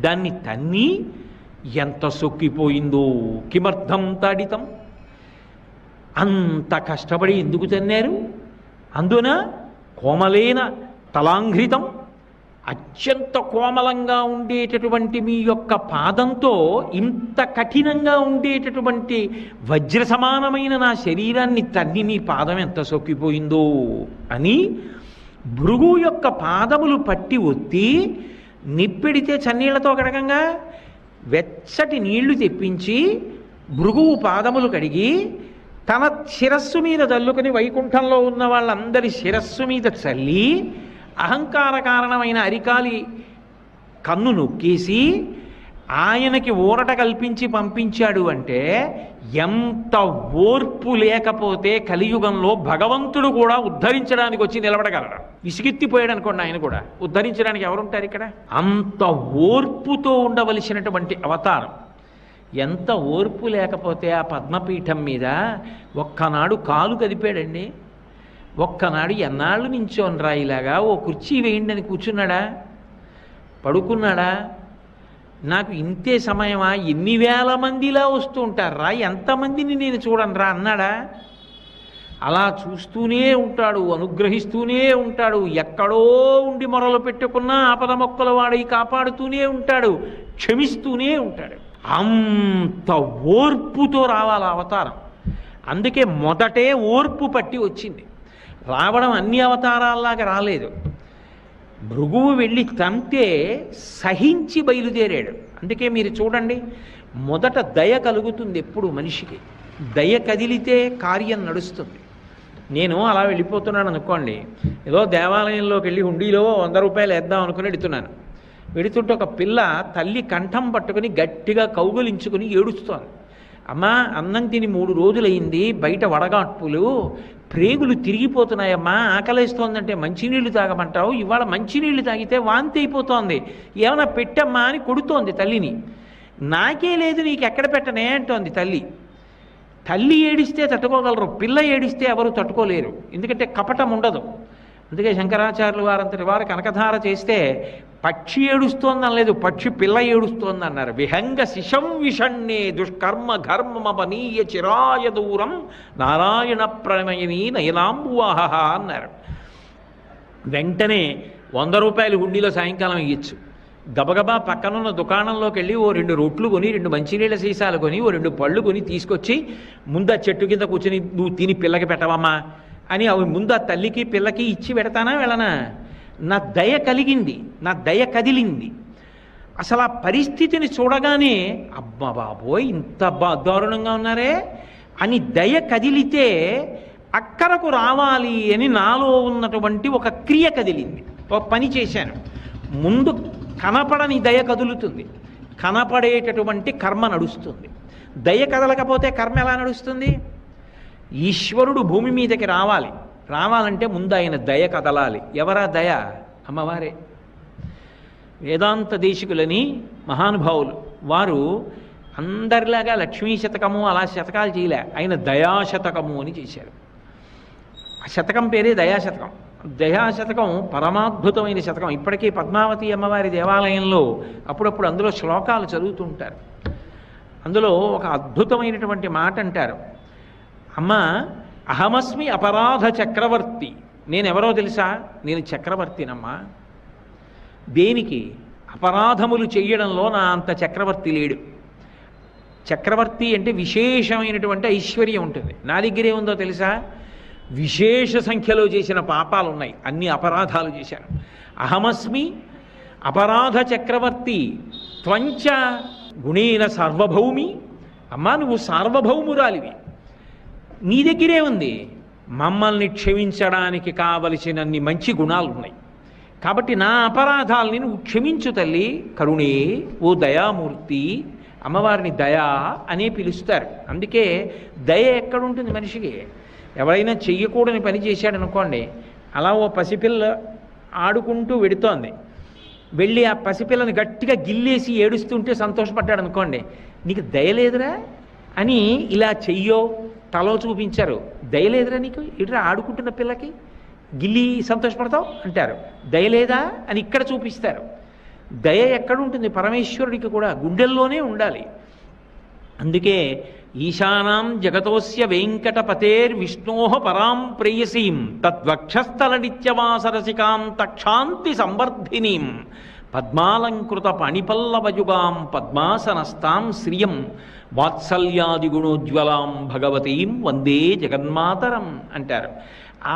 దాన్ని తన్ని ఎంత సొక్కిపోయిందో. కిమర్థం తాడితం, అంత కష్టపడి ఎందుకు తన్నారు? అందున కోమలేన తలాంఘ్రితం, అత్యంత కోమలంగా ఉండేటటువంటి మీ యొక్క పాదంతో ఇంత కఠినంగా ఉండేటటువంటి వజ్ర సమానమైన నా శరీరాన్ని తన్ని నీ పాదం ఎంత సొక్కిపోయిందో అని భృగు యొక్క పాదములు పట్టి ఒత్తి నిప్పెడితే చన్నీళ్లతో కడగంగా వెచ్చటి నీళ్లు తెప్పించి భృగువు పాదములు కడిగి తన శిరస్సు మీద చల్లుకుని వైకుంఠంలో ఉన్న వాళ్ళందరి శిరస్సు మీద చల్లి అహంకార కారణమైన అరికాలి కన్ను నొక్కేసి ఆయనకి ఊరట కల్పించి పంపించాడు అంటే ఎంత ఓర్పు లేకపోతే కలియుగంలో భగవంతుడు కూడా ఉద్ధరించడానికి వచ్చి నిలబడగలడు. విసిగెత్తిపోయాడు అనుకోండి, ఆయన కూడా ఉద్ధరించడానికి ఎవరుంటారు ఇక్కడ? అంత ఓర్పుతో ఉండవలసినటువంటి అవతారం. ఎంత ఓర్పు లేకపోతే ఆ పద్మపీఠం మీద ఒక్కనాడు కాలు కదిపాడండి. ఒక్కనాడు ఎన్నాళ్ళు నించోనరా ఇలాగా, ఓ కుర్చీ వేయండి అని కూర్చున్నాడా? పడుకున్నాడా? నాకు ఇంతే సమయమా, ఎన్ని వేల మందిలా వస్తూ ఉంటారా, ఎంతమందిని నేను చూడనరా అన్నాడా? అలా చూస్తూనే ఉంటాడు, అనుగ్రహిస్తూనే ఉంటాడు. ఎక్కడో ఉండి మొరలు పెట్టుకున్నా ఆపద మొక్కల వాడి కాపాడుతూనే ఉంటాడు, క్షమిస్తూనే ఉంటాడు. అంత ఓర్పుతో రావాలి అవతారం. అందుకే మొదటే ఓర్పు పట్టి వచ్చింది. రావడం అన్ని అవతారాల్లాగా రాలేదు. భృగువు వెళ్ళి తంతే సహించి బయలుదేరాడు. అందుకే మీరు చూడండి, మొదట దయ కలుగుతుంది ఎప్పుడు మనిషికి. దయ కదిలితే కార్యం నడుస్తుంది. నేను అలా వెళ్ళిపోతున్నాను అనుకోండి, ఏదో దేవాలయంలోకి వెళ్ళి హుండీలో 100 రూపాయలు వేద్దాం అనుకుని వెడుతున్నాను. వెడుతుంటే ఒక పిల్ల తల్లి కంఠం పట్టుకుని గట్టిగా కౌగులించుకుని ఏడుస్తోంది. అమ్మా, అన్నం తిని 3 రోజులైంది, బయట వడగాట్పులు, ప్రేగులు తిరిగిపోతున్నాయమ్మా, ఆకలేస్తోందంటే మంచినీళ్లు తాగమంటావు, ఇవాళ మంచినీళ్లు తాగితే వాంతి అయిపోతోంది, ఏమైనా పెట్టమ్మా అని కొడుతోంది తల్లిని. నాకే లేదు, నీకు ఎక్కడ పెట్టనే అంటోంది తల్లి. తల్లి ఏడిస్తే తట్టుకోగలరు, పిల్ల ఏడిస్తే ఎవరు తట్టుకోలేరు. ఎందుకంటే కపటం ఉండదు. అందుకే శంకరాచార్యులు వారంతటి వారు కనకధార చేస్తే పక్షి ఏడుస్తోందని లేదు, పక్షి పిల్ల ఏడుస్తోంది అన్నారు. విహంగ శిశం విషణ్ణే దుష్కర్మ ఘర్మమపనీయ చిరాయ దూరం నారాయణ ప్రణయని నయనాంబువాహ అన్నారు. వెంటనే 100 రూపాయలు హుండీలో సాయంకాలం ఇయ్యచ్చు. గబగబా పక్కనున్న దుకాణంలోకి వెళ్ళి ఓ 2 రొట్లు కొని, 2 మంచినీళ్ళ సీసాలు కొని, ఓ 2 పళ్ళు కొని తీసుకొచ్చి ముందు ఆ చెట్టు కింద కూర్చొని నువ్వు తిని పిల్లకి పెట్టవమ్మా అని అవి ముందు ఆ తల్లికి పిల్లకి ఇచ్చి పెడతానా వెళ్ళనా? నా దయ కలిగింది, నా దయ కదిలింది. అసలు ఆ పరిస్థితిని చూడగానే అబ్బా బాబోయ్ ఇంత దారుణంగా ఉన్నారే అని దయ కదిలితే అక్కరకు రావాలి అని నాలో ఉన్నటువంటి ఒక క్రియ కదిలింది, ఒక పని చేశాను. ముందు కనపడని దయ కదులుతుంది, కనపడేటటువంటి కర్మ నడుస్తుంది. దయ కదలకపోతే కర్మ ఎలా నడుస్తుంది? ఈశ్వరుడు భూమి మీదకి రావాలంటే ముందు ఆయన దయ కదలాలి. ఎవరా దయ? అమ్మవారే. వేదాంత దేశికులని మహానుభావులు వారు అందరిలాగా లక్ష్మీ శతకము అలా శతకాలు చేయలే, ఆయన దయాశతకము అని చేశారు. ఆ శతకం పేరే దయాశతకం. దయాశతకం పరమాద్భుతమైన శతకం. ఇప్పటికీ పద్మావతి అమ్మవారి దేవాలయంలో అప్పుడప్పుడు అందులో శ్లోకాలు చదువుతుంటారు. అందులో ఒక అద్భుతమైనటువంటి మాట అంటారు, అమ్మ అహమస్మి అపరాధ చక్రవర్తి. నేనెవరో తెలుసా? నేను చక్రవర్తినమ్మా. దేనికి? అపరాధములు చెయ్యడంలో నా అంత చక్రవర్తి లేడు. చక్రవర్తి అంటే విశేషమైనటువంటి ఐశ్వర్యం ఉంటుంది. నా దగ్గరే ఉందో తెలుసా? విశేష సంఖ్యలో చేసిన పాపాలు ఉన్నాయి, అన్ని అపరాధాలు చేశాను. అహమస్మి అపరాధ చక్రవర్తి త్వంచ గుణేన సార్వభౌమి. అమ్మా నువ్వు సార్వభౌమురాలివి, నీ దగ్గరే ఉంది. మమ్మల్ని క్షమించడానికి కావలసినన్ని మంచి గుణాలు ఉన్నాయి, కాబట్టి నా అపరాధాలని నువ్వు క్షమించు తల్లి. కరుణే ఓ దయామూర్తి. అమ్మవారిని దయా అనే పిలుస్తారు. అందుకే దయ ఎక్కడుంటుంది మనిషికి? ఎవరైనా చెయ్యకూడని పని చేశాడనుకోండి, అలా ఓ పసిపిల్ల ఆడుకుంటూ వెడుతోంది, వెళ్ళి ఆ పసిపిల్లని గట్టిగా గిల్లేసి ఏడుస్తుంటే సంతోషపడ్డాడు అనుకోండి, నీకు దయలేదురా అని ఇలా చెయ్యో తలో చూపించారు. దయలేదురా నీకు, ఇటురా ఆడుకుంటున్న పిల్లకి గిల్లి సంతోషపడతావు అంటారు. దయలేదా అని ఇక్కడ చూపిస్తారు. దయ ఎక్కడుంటుంది? పరమేశ్వరుడికి కూడా గుండెల్లోనే ఉండాలి. అందుకే ఈశానాం జగతోస్య వెంకటపతేర్ విష్ణోః పరాం ప్రేయసీం తద్వక్షస్థల నిత్యవాసరసికాం తక్షాంతి సంవర్ధినీం పద్మాలంకృత పణిపల్లవయుగాం పద్మాసనస్తాం శ్రియం వాత్సల్యాదిగుణోజ్వలాం భగవతీం వందే జగన్మాతరం అంటారు.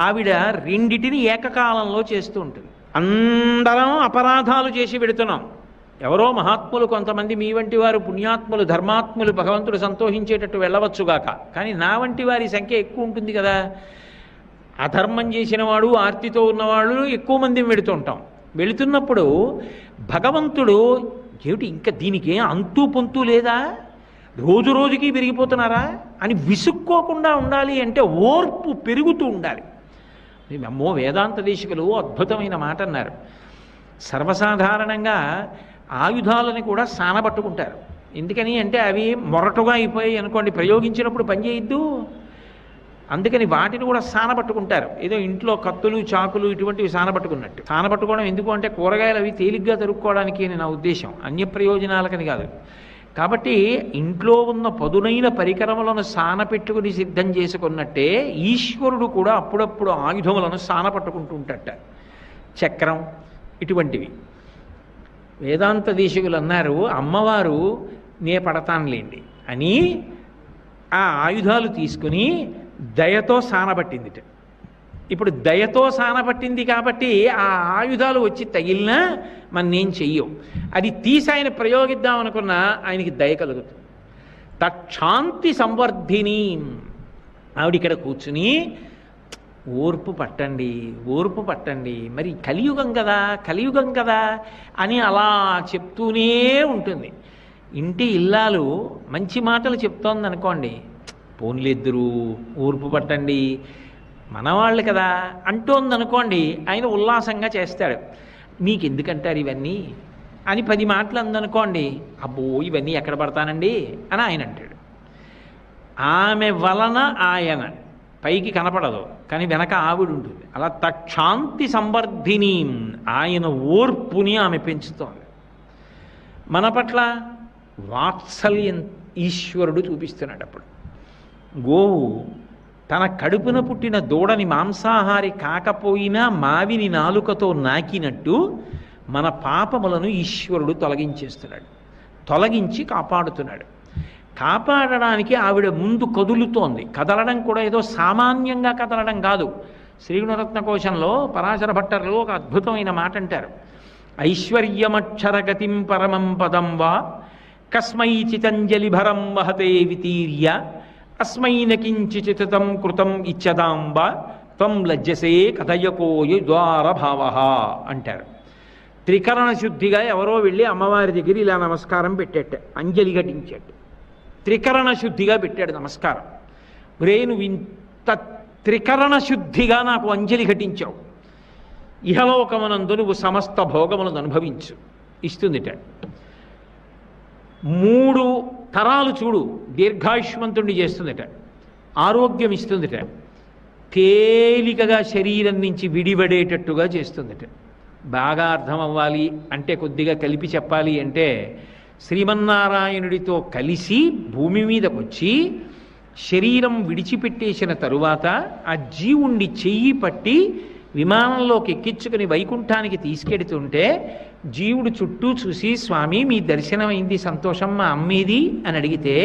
ఆవిడ రెండిటిని ఏకకాలంలో చేస్తూ ఉంటుంది. అందరం అపరాధాలు చేసి పెడుతున్నాం. ఎవరో మహాత్ములు కొంతమంది, మీ వంటి వారు పుణ్యాత్ములు ధర్మాత్ములు భగవంతుడు సంతోషించేటట్టు వెళ్ళవచ్చుగాక, కానీ నా వంటి వారి సంఖ్య ఎక్కువ ఉంటుంది కదా. అధర్మం చేసిన వాడు, ఆర్తితో ఉన్నవాళ్ళు ఎక్కువ మందిని వెళుతుంటాం. వెళుతున్నప్పుడు భగవంతుడు ఏమిటి ఇంకా దీనికి అంతూ పొంతూ లేదా, రోజు రోజుకి పెరిగిపోతున్నారా అని విసుక్కోకుండా ఉండాలి అంటే ఓర్పు పెరుగుతూ ఉండాలి. అమ్మో, వేదాంత దేశికులు అద్భుతమైన మాట అన్నారు. సర్వసాధారణంగా ఆయుధాలని కూడా సానబట్టుకుంటారు. ఎందుకని అంటే అవి మొరటుగా అయిపోయాయి అనుకోండి, ప్రయోగించినప్పుడు పనిచేయద్దు. అందుకని వాటిని కూడా సానబట్టుకుంటారు. ఏదో ఇంట్లో కత్తులు చాకులు ఇటువంటివి సానబట్టుకున్నట్టు. సానబట్టుకోవడం ఎందుకు అంటే కూరగాయలు అవి తేలిగ్గా తరుక్కోవడానికి అని నా ఉద్దేశం, అన్య ప్రయోజనాలకని కాదు. కాబట్టి ఇంట్లో ఉన్న పదునైన పరికరములను సానపెట్టుకుని సిద్ధం చేసుకున్నట్టే ఈశ్వరుడు కూడా అప్పుడప్పుడు ఆయుధములను సానపట్టుకుంటూ ఉంటాడట. చక్రం ఇటువంటివి. వేదాంత దేశికులు అన్నారు, అమ్మవారు నే పడతానులేండి అని ఆ ఆయుధాలు తీసుకుని దయతో సానబట్టిందిట. ఇప్పుడు దయతో సానబట్టింది కాబట్టి ఆ ఆయుధాలు వచ్చి తగిలినా మన నేను చెయ్యం. అది తీసి ఆయన ప్రయోగిద్దాం అనుకున్నా ఆయనకి దయ కలుగుతుంది. తక్షాంతి సంవర్ధిని. ఆవిడిక్కడ కూర్చుని ఓర్పు పట్టండి, ఓర్పు పట్టండి, మరి కలియుగం కదా అని అలా చెప్తూనే ఉంటుంది. ఇంటి ఇల్లాలు మంచి మాటలు చెప్తోంది అనుకోండి, పోన్లేద్దరు ఓర్పు పట్టండి మనవాళ్ళు కదా అంటోందనుకోండి, ఆయన ఉల్లాసంగా చేస్తాడు. మీకు ఎందుకంటారు ఇవన్నీ అని 10 మాటలు అందనుకోండి, అబ్బో ఇవన్నీ ఎక్కడ పడతానండి అని ఆయన అంటాడు. ఆమె వలన ఆయన పైకి కనపడదు కానీ వెనక ఆవిడ ఉంటుంది. అలా తక్షాంతి సంవర్ధిని, ఆయన ఓర్పుని ఆమె పెంచుతోంది. మన పట్ల వాత్సల్యం ఈశ్వరుడు చూపిస్తున్నాడు. అప్పుడు గోవు తన కడుపున పుట్టిన దూడని మాంసాహారి కాకపోయినా మావిని నాలుకతో నాకినట్టు మన పాపములను ఈశ్వరుడు తొలగించేస్తున్నాడు, తొలగించి కాపాడుతున్నాడు. కాపాడడానికి ఆవిడ ముందు కదులుతోంది. కదలడం కూడా ఏదో సామాన్యంగా కదలడం కాదు. శ్రీగుణరత్న కోశంలో పరాశర భట్టర్లు ఒక అద్భుతమైన మాట అంటారు. ఐశ్వర్యమక్షరగతిం పరమం పదం వా కస్మై చితంజలిభరం వహతే వితీర్య అస్మైన కించిచితం కృతం ఇచ్చదాంబ త్వం లజ్జసే కథయకోయ ద్వారభావ అంటారు. త్రికరణ శుద్ధిగా ఎవరో వెళ్ళి అమ్మవారి దగ్గర ఇలా నమస్కారం పెట్టేట, అంజలి ఘటించాడు. త్రికరణ శుద్ధిగా పెట్టాడు నమస్కారం. ఒరే నువ్వు ఇంత త్రికరణ శుద్ధిగా నాకు అంజలి ఘటించావు, ఇహలోకమునందు నువ్వు సమస్త భోగములను అనుభవించు ఇస్తుందిట. 3 తరాలు చూడు దీర్ఘాయుష్మంతుణ్ణి చేస్తుందిట, ఆరోగ్యం ఇస్తుందిట, తేలికగా శరీరం నుంచి విడిపడేటట్టుగా చేస్తుందిట. బాగా అర్థం అవ్వాలి అంటే, కొద్దిగా కలిపి చెప్పాలి అంటే, శ్రీమన్నారాయణుడితో కలిసి భూమి మీదకి వచ్చి శరీరం విడిచిపెట్టేసిన తరువాత ఆ జీవుణ్ణి చెయ్యి పట్టి విమానంలోకి ఎక్కించుకుని వైకుంఠానికి తీసుకెడుతుంటే జీవుడు చుట్టూ చూసి, స్వామి మీ దర్శనం అయింది, సంతోషం, మా అమ్మేది అని అడిగితే,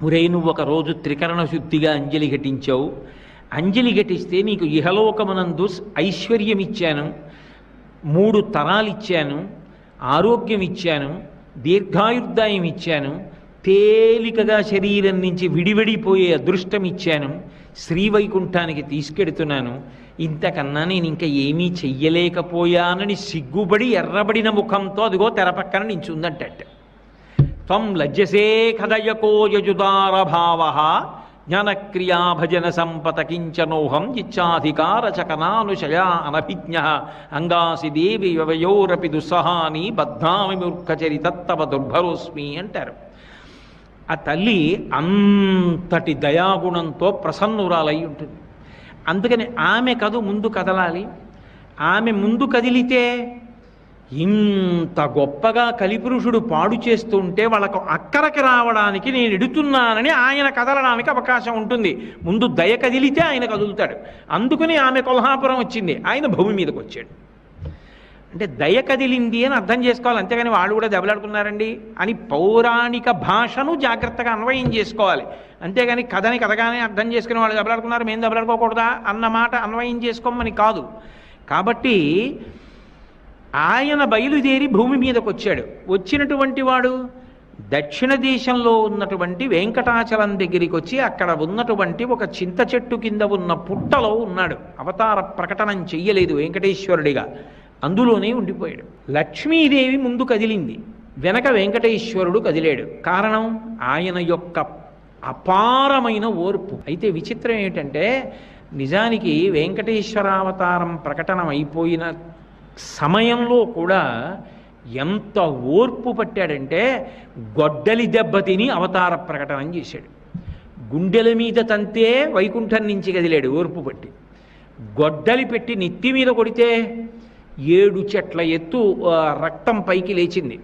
ఒరే నువ్వు ఒకరోజు త్రికరణ శుద్ధిగా అంజలి ఘటించావు, అంజలి ఘటిస్తే నీకు ఇహలోకమునందు ఐశ్వర్యం ఇచ్చాను, 3 తరాలు ఇచ్చాను, ఆరోగ్యం ఇచ్చాను, దీర్ఘాయుర్దాయం ఇచ్చాను, తేలికగా శరీరం నుంచి విడివిడిపోయే అదృష్టం ఇచ్చాను, శ్రీవైకుంఠానికి తీసుకెడుతున్నాను, ఇంతకన్నా నేను ఇంకా ఏమీ చెయ్యలేకపోయానని సిగ్గుబడి ఎర్రబడిన ముఖంతో అదిగో తెరపక్కన నించుందంట. త్వం లజ్జసే కథయకోయజుదారభావ జ్ఞానక్రియా భజన సంపత కించనోహం ఇచ్చాధికార చకనానుశయా అనభిజ్ఞ అంగాసి దేవి వ్యవయోరపి దుస్సహాని బద్ధామి మూర్ఖచరితత్తవ దుర్భరోస్మి అంటారు. ఆ తల్లి అంతటి దయాగుణంతో ప్రసన్నురాలై ఉంటుంది. అందుకని ఆమె ముందు కదలాలి. ఆమె ముందు కదిలితే ఇంత గొప్పగా కలిపురుషుడు పాడు చేస్తుంటే వాళ్ళకు అక్కరకి రావడానికి నేను ఎడుతున్నానని ఆయన కదలడానికి అవకాశం ఉంటుంది. ముందు దయ కదిలితే ఆయన కదులుతాడు. అందుకని ఆమె కొల్హాపురం వచ్చింది, ఆయన భూమి మీదకి వచ్చాడు. అంటే దయ కదిలింది అని అర్థం చేసుకోవాలి, అంతేగాని వాళ్ళు కూడా దెబ్బలాడుకున్నారండి అని పౌరాణిక భాషను జాగ్రత్తగా అన్వయం చేసుకోవాలి. అంతేగాని కథని కథగానే అర్థం చేసుకుని వాళ్ళు దెబ్బలాడుకున్నారు మేము దెబ్బలాడుకోకూడదా అన్న మాట అన్వయం చేసుకోమని కాదు. కాబట్టి ఆయన బయలుదేరి భూమి మీదకి వచ్చాడు. వచ్చినటువంటి వాడు దక్షిణ దేశంలో ఉన్నటువంటి వెంకటాచలం దగ్గరికి వచ్చి అక్కడ ఉన్నటువంటి ఒక చింత చెట్టు కింద ఉన్న పుట్టలో ఉన్నాడు. అవతార ప్రకటనం చెయ్యలేదు వెంకటేశ్వరుడిగా, అందులోనే ఉండిపోయాడు. లక్ష్మీదేవి ముందు కదిలింది, వెనక వెంకటేశ్వరుడు కదిలాడు. కారణం ఆయన యొక్క అపారమైన ఓర్పు. అయితే విచిత్రం ఏమిటంటే నిజానికి వెంకటేశ్వరావతారం ప్రకటన అయిపోయిన సమయంలో కూడా ఎంత ఓర్పు పట్టాడంటే గొడ్డలి దెబ్బతిని అవతార ప్రకటన చేశాడు. గుండెల మీద తంతే వైకుంఠం నుంచి కదిలాడు ఓర్పు పట్టి. గొడ్డలి పెట్టి నెత్తి మీద కొడితే 7 చెట్ల ఎత్తు రక్తం పైకి లేచింది.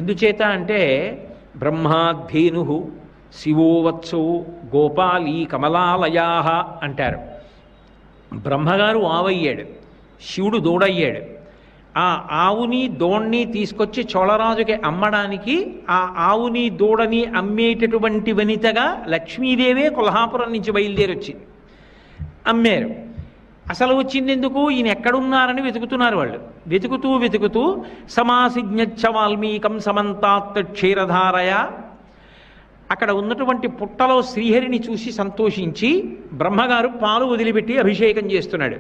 ఎందుచేత అంటే బ్రహ్మాధేను శివోవత్సో గోపాలీ కమలాలయా అంటారు. బ్రహ్మగారు ఆవయ్యాడు, శివుడు దూడయ్యాడు. ఆ ఆవుని దూడని తీసుకొచ్చి చోళరాజుకి అమ్మడానికి ఆ ఆవుని దూడని అమ్మేటటువంటి వనితగా లక్ష్మీదేవే కొల్హాపురం నుంచి బయలుదేరి వచ్చింది. అమ్మారు. అసలు వచ్చింది ఎందుకు? ఈయన ఎక్కడున్నారని వెతుకుతున్నారు వాళ్ళు. వెతుకుతూ సమాసిజ్ఞచ్చ వాల్మీకం సమంతాత్ క్షీరధారయ, అక్కడ ఉన్నటువంటి పుట్టలో శ్రీహరిని చూసి సంతోషించి బ్రహ్మగారు పాలు వదిలిపెట్టి అభిషేకం చేస్తున్నాడు.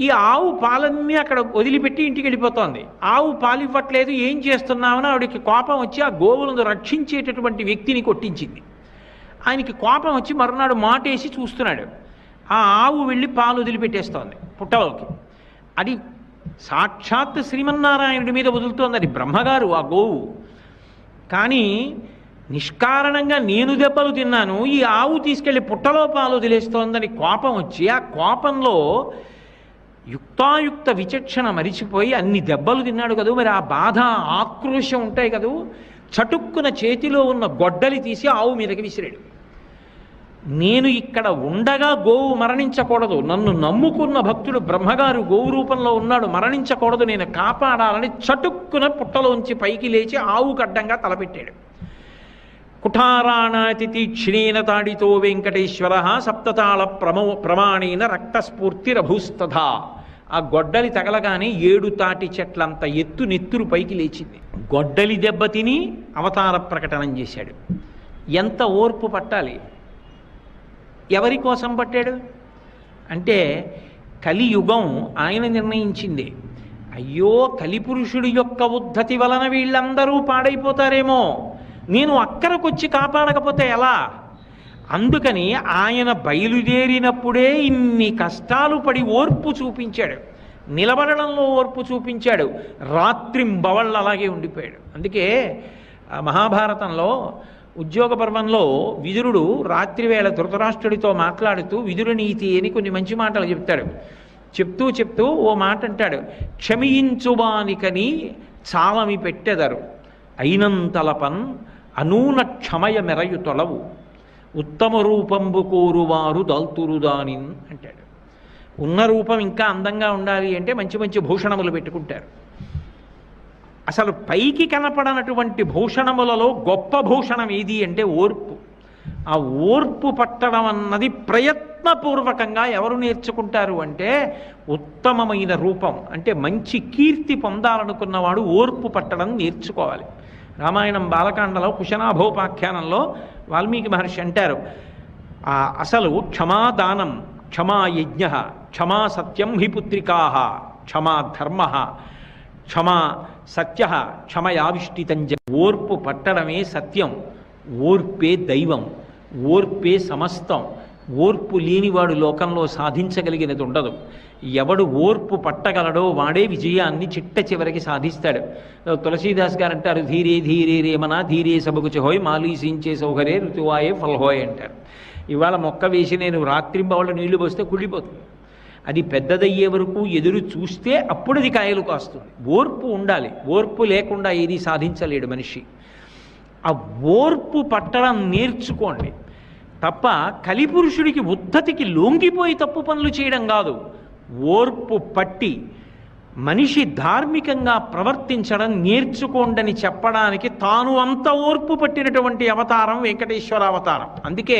ఈ ఆవు పాలన్నీ అక్కడ వదిలిపెట్టి ఇంటికి వెళ్ళిపోతోంది. ఆవు పాలు ఇవ్వట్లేదు, ఏం చేస్తున్నామని ఆవిడకి కోపం వచ్చి ఆ గోవులను రక్షించేటటువంటి వ్యక్తిని కొట్టించింది. ఆయనకి కోపం వచ్చి మరునాడు మాటేసి చూస్తున్నాడు. ఆ ఆవు వెళ్ళి పాలు వదిలిపెట్టేస్తోంది పుట్టలోకి. అది సాక్షాత్ శ్రీమన్నారాయణుడి మీద వదులుతోంది, అది బ్రహ్మగారు ఆ గోవు. కానీ నిష్కారణంగా నేను దెబ్బలు తిన్నాను, ఈ ఆవు తీసుకెళ్ళి పుట్టలో పాలు వదిలేస్తోందని కోపం వచ్చి ఆ కోపంలో యుక్తాయుక్త విచక్షణ మరిచిపోయి అన్ని దెబ్బలు తిన్నాడు కదూ, మరి ఆ బాధ ఆక్రోశం ఉంటాయి కదూ, చటుక్కున చేతిలో ఉన్న గొడ్డలి తీసి ఆవు మీదకి విసిరాడు. నేను ఇక్కడ ఉండగా గోవు మరణించకూడదు, నన్ను నమ్ముకున్న భక్తుడు బ్రహ్మగారు గోవు రూపంలో ఉన్నాడు, మరణించకూడదు, నేను కాపాడాలని చటుక్కున పుట్టలోంచి పైకి లేచి ఆవు గడ్డంగా తలపెట్టాడు. కుఠారాణాతి తీక్షణేన తాడితో వెంకటేశ్వర సప్తతాళ ప్రమాణేన రక్తస్ఫూర్తిరభూస్తథా. ఆ గొడ్డలి తగలగానే 7 తాటి చెట్లంత ఎత్తు నెత్తురు పైకి లేచింది. గొడ్డలి దెబ్బతిని అవతార ప్రకటనం చేశాడు. ఎంత ఓర్పు పట్టాలి! ఎవరి కోసం పట్టాడు అంటే కలియుగం ఆయన నిర్ణయించింది. అయ్యో కలిపురుషుడి యొక్క ఉద్ధతి వలన వీళ్ళందరూ పాడైపోతారేమో, నేను అక్కడికొచ్చి కాపాడకపోతే ఎలా? అందుకని ఆయన బయలుదేరినప్పుడే ఇన్ని కష్టాలు పడి ఓర్పు చూపించాడు. నిలబడడంలో ఓర్పు చూపించాడు, రాత్రింబవళ్ళు అలాగే ఉండిపోయాడు. అందుకే మహాభారతంలో ఉద్యోగ పర్వంలో విదురుడు రాత్రివేళ ధృతరాష్ట్రుడితో మాట్లాడుతూ విదుర నీతి అని కొన్ని మంచి మాటలు చెప్తాడు. చెప్తూ ఓ మాట అంటాడు, క్షమించువానికని చాలమి పెట్టెదరు అయినంతలపన్ అనూన క్షమయ మెరయు తొలవు ఉత్తమ రూపంబు కోరువారు దాల్తురుదానిన్ అంటాడు. ఉన్న రూపం ఇంకా అందంగా ఉండాలి అంటే మంచి మంచి భూషణములు పెట్టుకుంటారు. అసలు పైకి కనపడనటువంటి భూషణములలో గొప్ప భూషణం ఏది అంటే ఓర్పు. ఆ ఓర్పు పట్టడం అన్నది ప్రయత్నపూర్వకంగా ఎవరు నేర్చుకుంటారు అంటే ఉత్తమమైన రూపం అంటే మంచి కీర్తి పొందాలనుకున్నవాడు ఓర్పు పట్టడం నేర్చుకోవాలి. రామాయణం బాలకాండలో కుశనాభోపాఖ్యానంలో వాల్మీకి మహర్షి అంటారు, అసలు క్షమాదానం, క్షమా యజ్ఞ, క్షమా సత్యం హి పుత్రికా, క్షమా ధర్మ, క్షమా సత్య, క్షమయావిష్టితంజ. ఓర్పు పట్టడమే సత్యం, ఓర్పే దైవం, ఓర్పే సమస్తం. ఓర్పు లేనివాడు లోకంలో సాధించగలిగినది ఉండదు. ఎవడు ఓర్పు పట్టగలడో వాడే విజయాన్ని చిట్ట చివరికి సాధిస్తాడు. తులసీదాస్ గారు అంటారు, ధీరే ధీరే రేమన ధీరే సబకు చెహోయ్ మాలీసించే సౌకర్యే ఋతువాయే ఫల్హోయ్ అంటారు. ఇవాళ మొక్క వేసి నేను రాత్రింబవళ్ళు నీళ్లు పోస్తే కుళ్ళిపోతుంది. అది పెద్దదయ్యే వరకు ఎదురు చూస్తే అప్పుడు అది కాయలు కాస్తుంది. ఓర్పు ఉండాలి. ఓర్పు లేకుండా ఏది సాధించలేడు మనిషి. ఆ ఓర్పు పట్టడం నేర్చుకోండి తప్ప కలిపురుషుడికి ఉద్ధతికి లొంగిపోయి తప్పు పనులు చేయడం కాదు. ఓర్పు పట్టి మనిషి ధార్మికంగా ప్రవర్తించడం నేర్చుకోండని చెప్పడానికి తాను అంత ఓర్పు పట్టినటువంటి అవతారం వెంకటేశ్వర అవతారం. అందుకే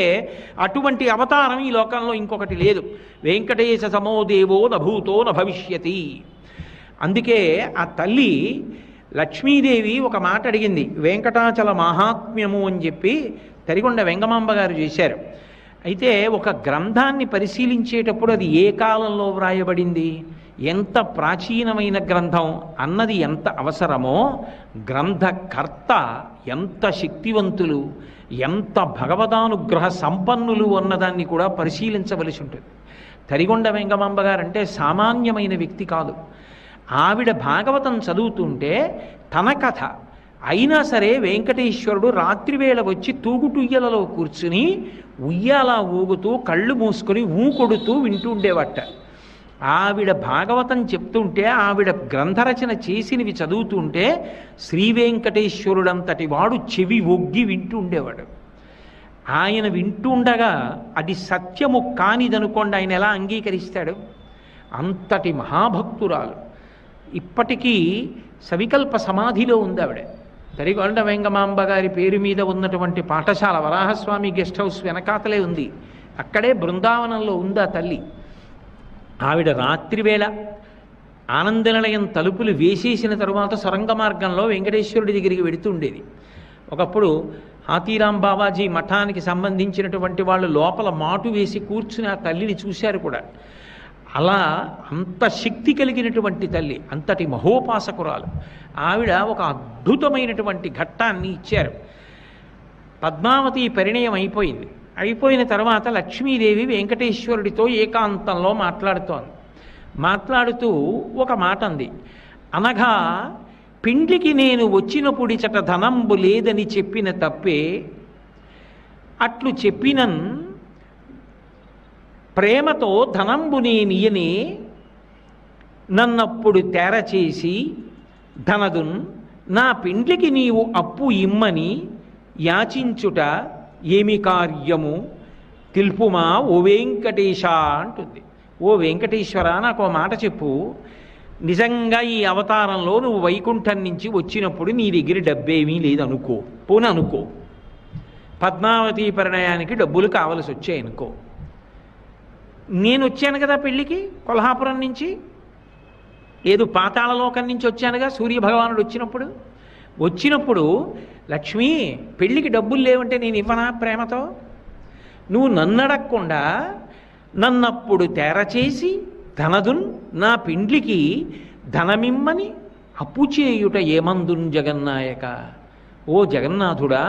అటువంటి అవతారం ఈ లోకంలో ఇంకొకటి లేదు. వెంకటేశ సమో దేవో నభూతో నభవిష్యతి. అందుకే ఆ తల్లి లక్ష్మీదేవి ఒక మాట అడిగింది. వెంకటాచల మహాత్మ్యము అని చెప్పి తరిగొండ వెంగమాంబ గారు చేశారు. అయితే ఒక గ్రంథాన్ని పరిశీలించేటప్పుడు అది ఏ కాలంలో వ్రాయబడింది, ఎంత ప్రాచీనమైన గ్రంథం అన్నది ఎంత అవసరమో, గ్రంథకర్త ఎంత శక్తివంతులు, ఎంత భగవదానుగ్రహ సంపన్నులు అన్నదాన్ని కూడా పరిశీలించవలసి ఉంటుంది. తరిగొండ వెంగమాంబ గారంటే సామాన్యమైన వ్యక్తి కాదు. ఆవిడ భాగవతం చదువుతుంటే తన కథ అయినా సరే వెంకటేశ్వరుడు రాత్రివేళ వచ్చి తూగుటుయ్యలలో కూర్చుని ఉయ్యాల ఊగుతూ కళ్ళు మూసుకొని కొడుతూ వింటూ ఉండేవట. ఆవిడ భాగవతం చెప్తుంటే, ఆవిడ గ్రంథరచన చేసినవి చదువుతుంటే శ్రీ వెంకటేశ్వరుడంతటి వాడు చెవి ఒగ్గి వింటూ ఉండేవాడు. ఆయన వింటుండగా అది సత్యము కానిదనుకోండి ఆయన ఎలా అంగీకరిస్తాడు? అంతటి మహాభక్తురాలు. ఇప్పటికీ సవికల్ప సమాధిలో ఉంది ఆవిడ. తరిగొండ వెంగమాంబ గారి పేరు మీద ఉన్నటువంటి పాఠశాల వరాహస్వామి గెస్ట్ హౌస్ వెనకాతలే ఉంది. అక్కడే బృందావనంలో ఉంది ఆ తల్లి. ఆవిడ రాత్రివేళ ఆనందనిలయం తలుపులు వేసేసిన తరువాత సొరంగ మార్గంలో వెంకటేశ్వరుడి దగ్గరికి వెడుతూ ఉండేది. ఒకప్పుడు హాతీరాం బాబాజీ మఠానికి సంబంధించినటువంటి వాళ్ళు లోపల మాటు వేసి కూర్చుని ఆ తల్లిని చూశారు కూడా. అలా అంత శక్తి కలిగినటువంటి తల్లి, అంతటి మహోపాసకురాలు ఆవిడ. ఒక అద్భుతమైనటువంటి ఘట్టాన్ని ఇచ్చారు. పద్మావతి పరిణయం అయిపోయింది. అయిపోయిన తర్వాత లక్ష్మీదేవి వెంకటేశ్వరుడితో ఏకాంతంలో మాట్లాడుతూ ఒక మాట అంది. అనగా పిండికి నేను వచ్చినప్పుడిచట ధనంబు లేదని చెప్పిన తప్పే, అట్లు చెప్పినన్ ప్రేమతో ధనంబు నేనియనే, నన్నప్పుడు తేరచేసి ధనదున్ నా పిండ్లికి నీవు అప్పు ఇమ్మని యాచించుట ఏమి కార్యము తెలుపుమా ఓ వెంకటేశ అంటుంది. ఓ వెంకటేశ్వర, నాకు ఓ మాట చెప్పు. నిజంగా ఈ అవతారంలో నువ్వు వైకుంఠం నుంచి వచ్చినప్పుడు నీ దగ్గర డబ్బేమీ లేదనుకో, పోనీ అనుకో, పద్మావతి పరిణయానికి డబ్బులు కావలసి వచ్చాయనుకో. నేను వచ్చాను కదా పెళ్ళికి కొల్హాపురం నుంచి, ఏదో పాతాళలోకం నుంచి వచ్చానుగా సూర్యభగవానుడు వచ్చినప్పుడు లక్ష్మి పెళ్ళికి డబ్బులు లేవంటే నేను ఇవ్వనా ప్రేమతో? నువ్వు నన్ను అడగకుండా నన్నప్పుడు తేరచేసి ధనదున్ నా పిండ్లికి ధనమిమ్మని అప్పు చేయుట ఏమందున్ జగన్నాయక. ఓ జగన్నాథుడా,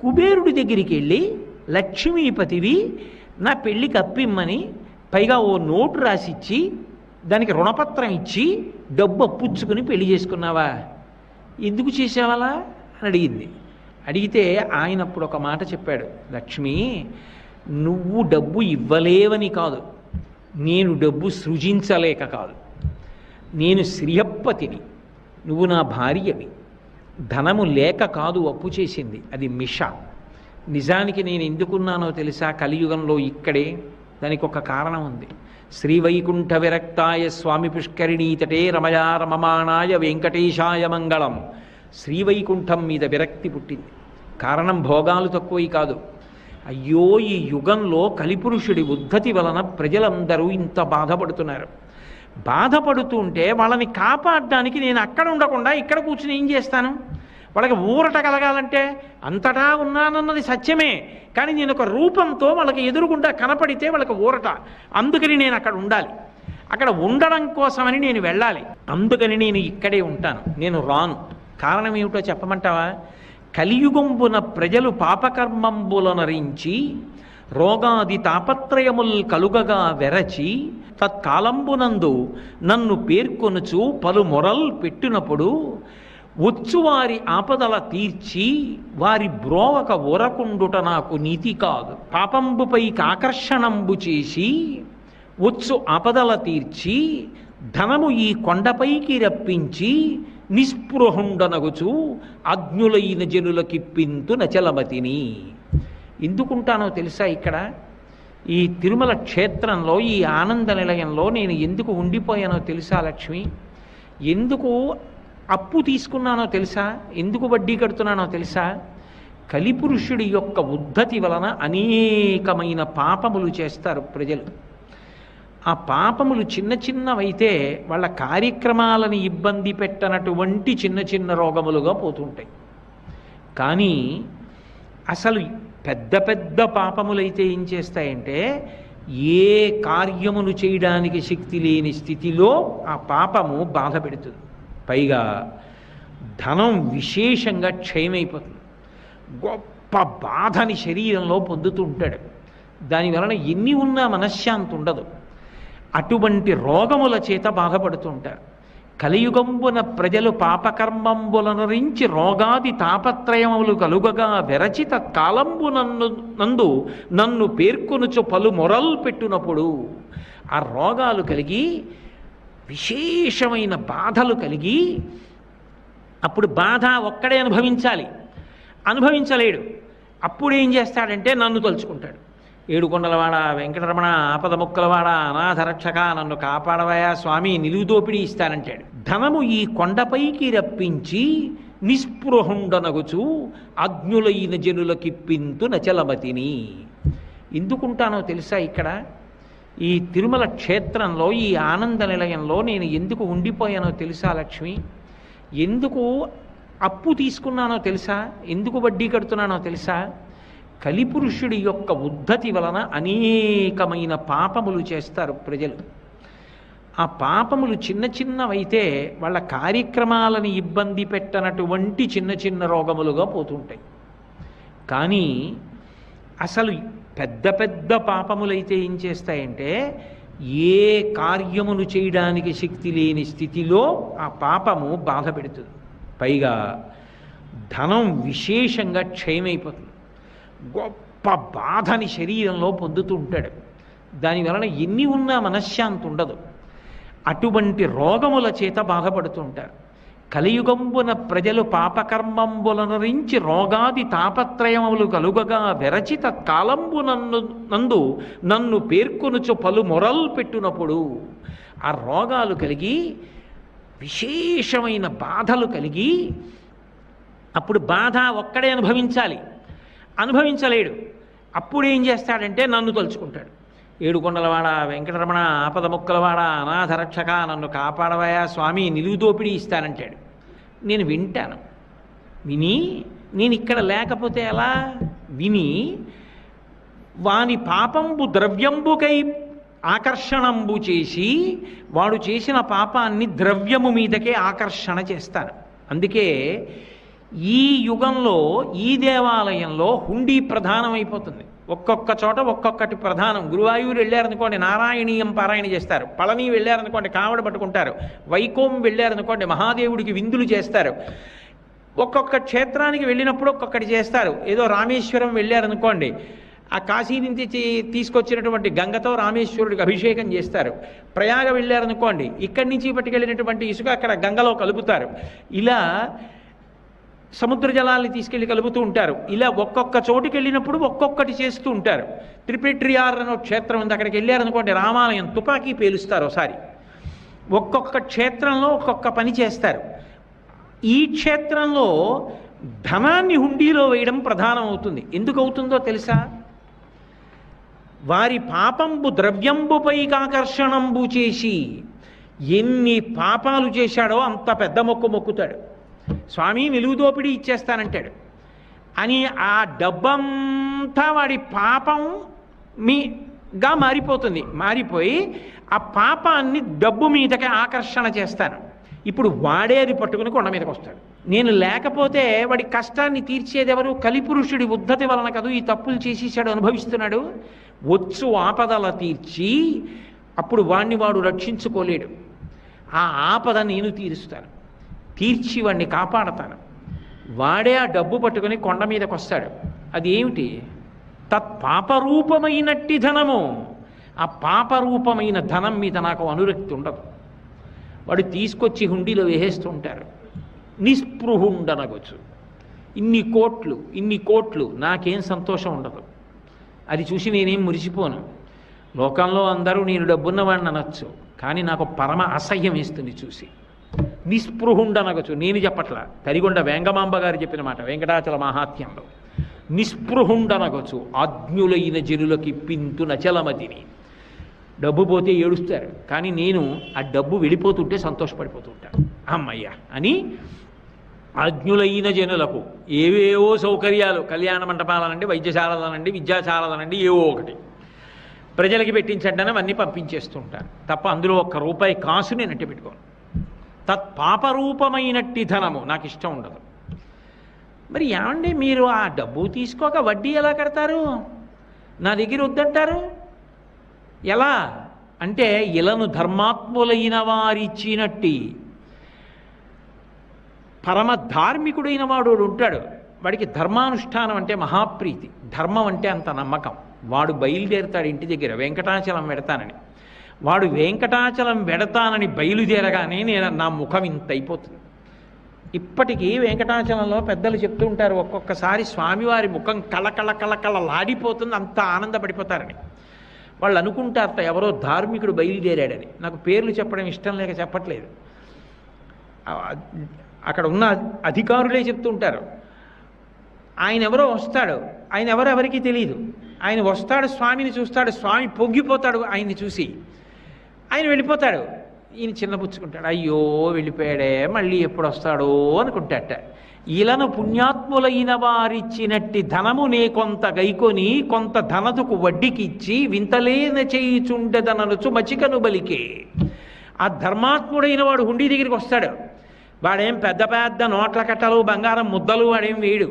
కుబేరుడి దగ్గరికి వెళ్ళి లక్ష్మీపతివి నా పెళ్ళికి అప్పిమ్మని, పైగా ఓ నోటు రాసిచ్చి దానికి రుణపత్రం ఇచ్చి డబ్బు అప్పుచ్చుకుని పెళ్లి చేసుకున్నావా? ఎందుకు చేసేవాలా అని అడిగింది. అడిగితే ఆయన అప్పుడు ఒక మాట చెప్పాడు. లక్ష్మి, నువ్వు డబ్బు ఇవ్వలేవని కాదు, నేను డబ్బు సృజించలేక కాదు. నేను శ్రీయప్పతిని, నువ్వు నా భార్యవి. ధనము లేక కాదు అప్పు చేసింది, అది మిష. నిజానికి నేను ఎందుకున్నానో తెలుసా? కలియుగంలో ఇక్కడే. దానికి ఒక కారణం ఉంది. శ్రీవైకుంఠ విరక్తాయ స్వామి పుష్కరిణీతటే రమయా రమమాణాయ వెంకటేశాయ మంగళం. శ్రీవైకుంఠం మీద విరక్తి పుట్టింది. కారణం భోగాలు తక్కువై కాదు. అయ్యో, ఈ యుగంలో కలిపురుషుడి ఉద్ధతి వలన ప్రజలందరూ ఇంత బాధపడుతున్నారు. బాధపడుతుంటే వాళ్ళని కాపాడడానికి నేను అక్కడ ఉండకుండా ఇక్కడ కూర్చుని ఏం చేస్తాను? వాళ్ళకి ఊరట కలగాలంటే అంతటా ఉన్నానన్నది సత్యమే, కానీ నేను ఒక రూపంతో వాళ్ళకి ఎదురుగుండా కనపడితే వాళ్ళకి ఊరట. అందుకని నేను అక్కడ ఉండాలి. అక్కడ ఉండడం కోసమని నేను వెళ్ళాలి. అందుకని నేను ఇక్కడే ఉంటాను, నేను రాను. కారణం ఏమిటో చెప్పమంటావా? కలియుగంబున ప్రజలు పాపకర్మంబులనరించి రోగాది తాపత్రయముల్ కలుగగా వెరచి తత్కాలంబునందు నన్ను పేర్కొనుచు పలు మొరల్ పెట్టినప్పుడు వచ్చువారి ఆపదల తీర్చి వారి బ్రోవక ఊరకుండుట నాకు నీతి కాదు. పాపంబుపై ఆకర్షణంబు చేసి వచ్చు ఆపదల తీర్చి ధనము ఈ కొండపైకి రప్పించి నిస్పృహుండనగుచు అజ్ఞులైన జనులకిప్పింతు నచలమతిని. ఎందుకుంటానో తెలుసా? ఇక్కడ ఈ తిరుమల క్షేత్రంలో ఈ ఆనంద నిలయంలో నేను ఎందుకు ఉండిపోయానో తెలుసా లక్ష్మి? ఎందుకు అప్పు తీసుకున్నానో తెలుసా? ఎందుకు వడ్డీ కడుతున్నానో తెలుసా? కలిపురుషుడి యొక్క ఉద్ధతి వలన అనేకమైన పాపములు చేస్తారు ప్రజలు. ఆ పాపములు చిన్న చిన్నవైతే వాళ్ళ కార్యక్రమాలను ఇబ్బంది పెట్టనటువంటి చిన్న చిన్న రోగములుగా పోతుంటాయి. కానీ అసలు పెద్ద పెద్ద పాపములైతే ఏం చేస్తాయంటే ఏ కార్యమును చేయడానికి శక్తి లేని స్థితిలో ఆ పాపము బాధ పెడుతుంది. పైగా ధనం విశేషంగా క్షయమైపోతుంది. గొప్ప బాధని శరీరంలో పొందుతూ ఉంటాడు. దానివలన ఎన్ని ఉన్నా మనశ్శాంతి ఉండదు. అటువంటి రోగముల చేత బాధపడుతూ ఉంటారు. కలియుగంబున ప్రజలు పాపకర్మంబులనరించి రోగాది తాపత్రయములు కలుగగా వెరచిత కాలంబు నన్ను పేర్కొనుచు పలు మొరల్ పెట్టునప్పుడు ఆ రోగాలు కలిగి విశేషమైన బాధలు కలిగి అప్పుడు బాధ ఒక్కడే అనుభవించలేడు. అప్పుడు ఏం చేస్తాడంటే నన్ను తలుచుకుంటాడు. ఏడుకొండలవాడ వెంకటరమణ ఆపద ముక్కలవాడ అనాథరక్షక నన్ను కాపాడవయా స్వామి, నిలువు దోపిడీ ఇస్తానంటాడు. ధనము ఈ కొండపైకి రప్పించి నిస్పృహుండనగుచు అజ్ఞులైన జనులకిప్పింతు నచలమతిని. ఎందుకుంటానో తెలుసా? ఇక్కడ ఈ తిరుమల క్షేత్రంలో ఈ ఆనంద నిలయంలో నేను ఎందుకు ఉండిపోయానో తెలుసా లక్ష్మి? ఎందుకు అప్పు తీసుకున్నానో తెలుసా? ఎందుకు వడ్డీ కడుతున్నానో తెలుసా? కలిపురుషుడి యొక్క ఉద్ధతి వలన అనేకమైన పాపములు చేస్తారు ప్రజలు. ఆ పాపములు చిన్న చిన్నవైతే వాళ్ళ కార్యక్రమాలను ఇబ్బంది పెట్టనటువంటి చిన్న చిన్న రోగములుగా పోతుంటాయి. కానీ అసలు పెద్ద పెద్ద పాపములైతే ఏం చేస్తాయంటే ఏ కార్యమును చేయడానికి శక్తి లేని స్థితిలో ఆ పాపము బాధ పెడుతుంది. పైగా ధనం విశేషంగా క్షయమైపోతుంది. గొప్ప బాధని శరీరంలో పొందుతూ ఉంటాడు. దానివలన ఎన్ని ఉన్నా మనశ్శాంతి ఉండదు. అటువంటి రోగముల చేత బాధపడుతూ ఉంటారు. కలియుగంబున ప్రజలు పాపకర్మంబులనరించి రోగాది తాపత్రయములు కలుగగా వెరచిత కాలంబు నన్ను పేర్కొనుచు పలు మొరల్ పెట్టునప్పుడు ఆ రోగాలు కలిగి విశేషమైన బాధలు కలిగి అప్పుడు బాధ ఒక్కడే అనుభవించలేడు. అప్పుడు ఏం చేస్తాడంటే నన్ను తలుచుకుంటాడు. ఏడుకొండలవాడ వెంకటరమణ ఆపద ముక్కలవాడ అనాథరక్షక నన్ను కాపాడవయా స్వామి, నిలువు దోపిడీ ఇస్తానంటాడు. నేను వింటాను. విని నేను ఇక్కడ లేకపోతే ఎలా? విని వాని పాపంబు ద్రవ్యంబుకై ఆకర్షణంబు చేసి వాడు చేసిన పాపాన్ని ద్రవ్యము మీదకే ఆకర్షణ చేస్తాను. అందుకే ఈ యుగంలో ఈ దేవాలయంలో హుండీ ప్రధానమైపోతుంది. ఒక్కొక్క చోట ఒక్కొక్కటి ప్రధానం. గురువాయూరు వెళ్ళారనుకోండి నారాయణీయం పారాయణ చేస్తారు. పళని వెళ్ళారనుకోండి కావడ పట్టుకుంటారు. వైకోం వెళ్ళారనుకోండి మహాదేవుడికి విందులు చేస్తారు. ఒక్కొక్క క్షేత్రానికి వెళ్ళినప్పుడు ఒక్కొక్కటి చేస్తారు. ఏదో రామేశ్వరం వెళ్ళారనుకోండి ఆ కాశీ నుంచి తీసుకొచ్చినటువంటి గంగతో రామేశ్వరుడికి అభిషేకం చేస్తారు. ప్రయాగ వెళ్ళారనుకోండి ఇక్కడి నుంచి పట్టుకెళ్ళినటువంటి ఇసుక అక్కడ గంగలో కలుపుతారు. ఇలా సముద్ర జలాల్ని తీసుకెళ్ళి కలుపుతూ ఉంటారు. ఇలా ఒక్కొక్క చోటుకి వెళ్ళినప్పుడు ఒక్కొక్కటి చేస్తూ ఉంటారు. త్రిపెట్రియార్ అనే క్షేత్రం ఉంది. అక్కడికి వెళ్ళారనుకోండి రామాలయం తుపాకీ పేలుస్తారు ఒకసారి. ఒక్కొక్క క్షేత్రంలో ఒక్కొక్క పని చేస్తారు. ఈ క్షేత్రంలో ధనాన్ని హుండీలో వేయడం ప్రధానం అవుతుంది. ఎందుకు అవుతుందో తెలుసా? వారి పాపంబు ద్రవ్యంబుపై ఆకర్షణంబు చేసి ఎన్ని పాపాలు చేశాడో అంత పెద్ద మొక్కుతాడు. స్వామి నిలువు దోపిడీ ఇచ్చేస్తానంటాడు. అని ఆ డబ్బంతా వాడి పాపం మీగా మారిపోయి ఆ పాపాన్ని డబ్బు మీదకి ఆకర్షణ చేస్తాను. ఇప్పుడు వాడే అది పట్టుకుని కొండ మీదకి వస్తాడు. నేను లేకపోతే వాడి కష్టాన్ని తీర్చేది ఎవరు? కలిపురుషుడి ఉద్ధతి వలన కదూ ఈ తప్పులు చేసేసాడు, అనుభవిస్తున్నాడు. వచ్చు ఆపదల తీర్చి అప్పుడు వాడు రక్షించుకోలేడు. ఆ ఆపద నేను తీరుస్తాను, తీర్చి వాడిని కాపాడతాను. వాడే ఆ డబ్బు పట్టుకుని కొండ మీదకి వస్తాడు. అది ఏమిటి? తత్పాపరూపమైనట్టి ధనము. ఆ పాపరూపమైన ధనం మీద నాకు అనురక్తి ఉండదు. వాడు తీసుకొచ్చి హుండీలో వేసేస్తుంటారు. నిస్పృహుండనగొచ్చు. ఇన్ని కోట్లు నాకేం సంతోషం ఉండదు. అది చూసి నేనేం మురిసిపోను. లోకంలో అందరూ నేను డబ్బున్నవాడిని అనొచ్చు, కానీ నాకు పరమ అసహ్యం వేస్తుంది చూసి. నిస్పృహుండనగొచ్చు. నేను చెప్పట్లా, తరిగొండ వేంగమాంబ గారు చెప్పిన మాట వెంకటాచల మహాత్మ్యంలో. నిస్పృహుండనగొచ్చు ఆజ్ఞులైన జనులకి పింతు నచలమతిని. డబ్బు పోతే ఏడుస్తారు, కానీ నేను ఆ డబ్బు వెళ్ళిపోతుంటే సంతోషపడిపోతూ ఉంటాను. అమ్మయ్య అని ఆజ్ఞులైన జనులకు ఏవేవో సౌకర్యాలు, కళ్యాణ మంటపాలనండి, వైద్యశాలలనండి, విద్యాశాలలనండి, ఏవో ఒకటి ప్రజలకి పెట్టించండి అని అవన్నీ పంపించేస్తూ ఉంటాను తప్ప అందులో ఒక్క రూపాయి కాసు నేను అట్టి పెట్టుకోను. తత్పాపరూపమైనట్టి ధనము నాకు ఇష్టం ఉండదు. మరి ఏమండి మీరు ఆ డబ్బు తీసుకోక వడ్డీ ఎలా కడతారు? నా దగ్గర వద్దంటారు ఎలా అంటే, ఇలను ధర్మాత్ములైన వారిచ్చినట్టి పరమ ధార్మికుడైన వాడు ఉంటాడు. వాడికి ధర్మానుష్ఠానం అంటే మహాప్రీతి, ధర్మం అంటే అంత నమ్మకం. వాడు బయలుదేరుతాడు ఇంటి దగ్గర వెంకటాచలం వెడతానని. వాడు వెంకటాచలం వెడతానని బయలుదేరగానే నా ముఖం ఇంత అయిపోతుంది. ఇప్పటికీ వెంకటాచలంలో పెద్దలు చెప్తూ ఉంటారు, ఒక్కొక్కసారి స్వామివారి ముఖం కళలాడిపోతుంది, అంత ఆనందపడిపోతారని. వాళ్ళు అనుకుంటారట ఎవరో ధార్మికుడు బయలుదేరాడని. నాకు పేర్లు చెప్పడం ఇష్టం లేక చెప్పట్లేదు. అక్కడ ఉన్న అధికారులే చెప్తూ ఉంటారు, ఆయన ఎవరో వస్తాడు, ఆయన ఎవరో ఎవరికీ తెలియదు. ఆయన వస్తాడు, స్వామిని చూస్తాడు, స్వామి పొంగిపోతాడు ఆయన్ని చూసి, ఆయన వెళ్ళిపోతాడు. ఈయన చిన్నపుచ్చుకుంటాడు, అయ్యో వెళ్ళిపోయాడే, మళ్ళీ ఎప్పుడు వస్తాడో అనుకుంటాట. ఇలను పుణ్యాత్ములైన వారిచ్చినట్టి ధనము నే కొంత గైకొని కొంత ధనతుకు వడ్డీకిచ్చి వింతలేన చేయుచుండెదననుచు మచికను బలికే. ఆ ధర్మాత్ముడైన వాడు హుండీ దగ్గరికి వస్తాడు. వాడేం పెద్ద పెద్ద నోట్ల కట్టలు, బంగారం ముద్దలు వాడేం వేయడు.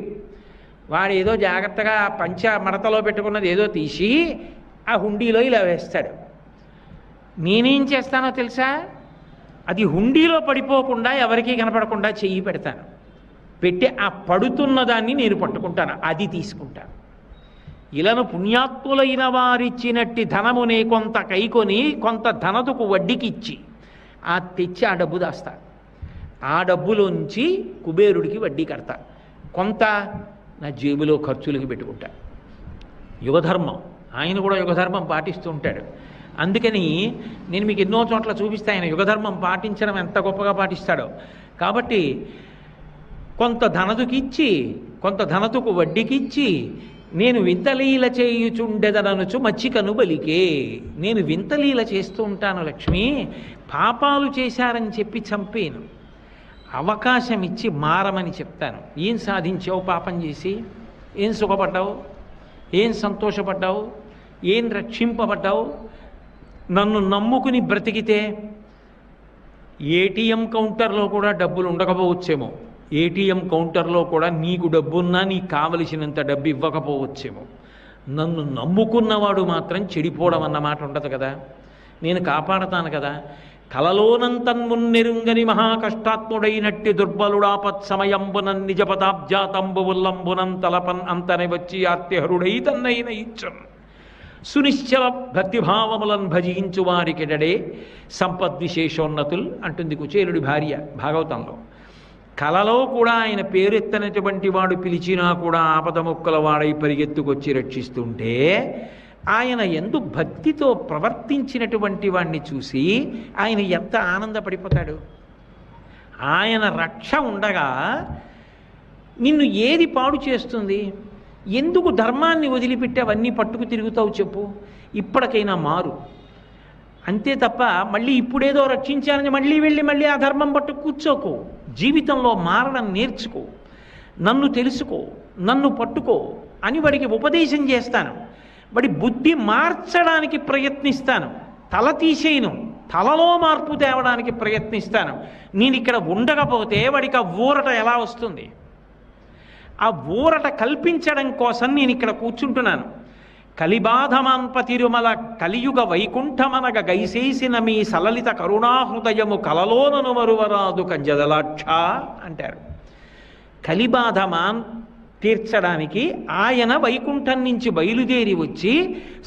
వాడు ఏదో జాగ్రత్తగా పంచ మడతలో పెట్టుకున్నది ఏదో తీసి ఆ హుండీలో ఇలా వేస్తాడు. నేనేం చేస్తానో తెలుసా? అది హుండీలో పడిపోకుండా ఎవరికీ కనపడకుండా చెయ్యి పెడతాను. పెట్టి ఆ పడుతున్న దాన్ని నేను పట్టుకుంటాను, అది తీసుకుంటాను. ఇలను పుణ్యాత్ములైన వారిచ్చినట్టి ధనమునే కొంత కైకొని కొంత ధనతుకు వడ్డీకిచ్చి ఆ తెచ్చి ఆ డబ్బు దాస్తా. ఆ డబ్బులోంచి కుబేరుడికి వడ్డీ కడతా, కొంత నా జేబులో ఖర్చులకి పెట్టుకుంటా. యుగధర్మం. ఆయన కూడా యుగధర్మం పాటిస్తూ ఉంటాడు. అందుకని నేను మీకు ఎన్నో చోట్ల చూపిస్తే ఆయన యుగధర్మం పాటించడం ఎంత గొప్పగా పాటిస్తాడో. కాబట్టి కొంత ధనతుకిచ్చి కొంత ధనతుకు వడ్డీకిచ్చి నేను వింతలీల చేయుచుండెదననుచు మచ్చికను బలికే. నేను వింతలీల చేస్తూ ఉంటాను లక్ష్మి. పాపాలు చేశారని చెప్పి చంపేను, అవకాశం ఇచ్చి మారమని చెప్తాను. ఏం సాధించావు పాపం చేసి? ఏం సుఖపడ్డావు? ఏం సంతోషపడ్డావు? ఏం రక్షింపబడ్డావు? నన్ను నమ్ముకుని బ్రతికితే ఏటీఎం కౌంటర్లో కూడా డబ్బులు ఉండకపోవచ్చేమో. ఏటీఎం కౌంటర్లో కూడా నీకు డబ్బున్నా నీకు కావలసినంత డబ్బు ఇవ్వకపోవచ్చేమో. నన్ను నమ్ముకున్నవాడు మాత్రం చెడిపోవడం అన్నమాట ఉండదు కదా. నేను కాపాడతాను కదా. కలలోనంతన్మున్నెరుంగని మహాకష్టాత్ముడైనట్టి దుర్బలుడాపత్ సమయంబునన్ నిజపదాబ్జాతంబు ఉల్లంబునం తలపన్ అంతని వచ్చి ఆర్తిహరుడై తన్నైన ఇచ్చం సునిశ్చల భక్తిభావములను భజించు వారికెడడే సంపద్విశేషోన్నతుల్ అంటుంది కుచేలుడి భార్య భాగవతంలో. కలలో కూడా ఆయన పేరెత్తనటువంటి వాడు పిలిచినా కూడా ఆపదముక్కల వాడై పరిగెత్తుకొచ్చి రక్షిస్తుంటే ఆయన ఎందు భక్తితో ప్రవర్తించినటువంటి వాడిని చూసి ఆయన ఎంత ఆనందపడిపోతాడు. ఆయన రక్ష ఉండగా నిన్ను ఏది పాడు చేస్తుంది? ఎందుకు ధర్మాన్ని వదిలిపెట్టి అవన్నీ పట్టుకు తిరుగుతావు చెప్పు? ఇప్పటికైనా మారు, అంతే తప్ప మళ్ళీ ఇప్పుడేదో రక్షించాలని మళ్ళీ వెళ్ళి మళ్ళీ ఆ ధర్మం పట్టు కూర్చోకు. జీవితంలో మారడం నేర్చుకో, నన్ను తెలుసుకో, నన్ను పట్టుకో అని వాడికి ఉపదేశం చేస్తాను. వాడి బుద్ధి మార్చడానికి ప్రయత్నిస్తాను, తల తీసేయను, తలలో మార్పు తేవడానికి ప్రయత్నిస్తాను. నేను ఇక్కడ ఉండకపోతే వాడికి ఆ ఊరట ఎలా వస్తుంది? ఆ ఊరట కల్పించడం కోసం నేను ఇక్కడ కూర్చుంటున్నాను. కలిబాధమాన్ప తిరుమల కలియుగ వైకుంఠమనగ గైసేసిన మీ సలలిత కరుణాహృదయము కలలోనను మరువరాదు కంజదలాక్ష అంటారు. కలిబాధమాన్ తీర్చడానికి ఆయన వైకుంఠం నుంచి బయలుదేరి వచ్చి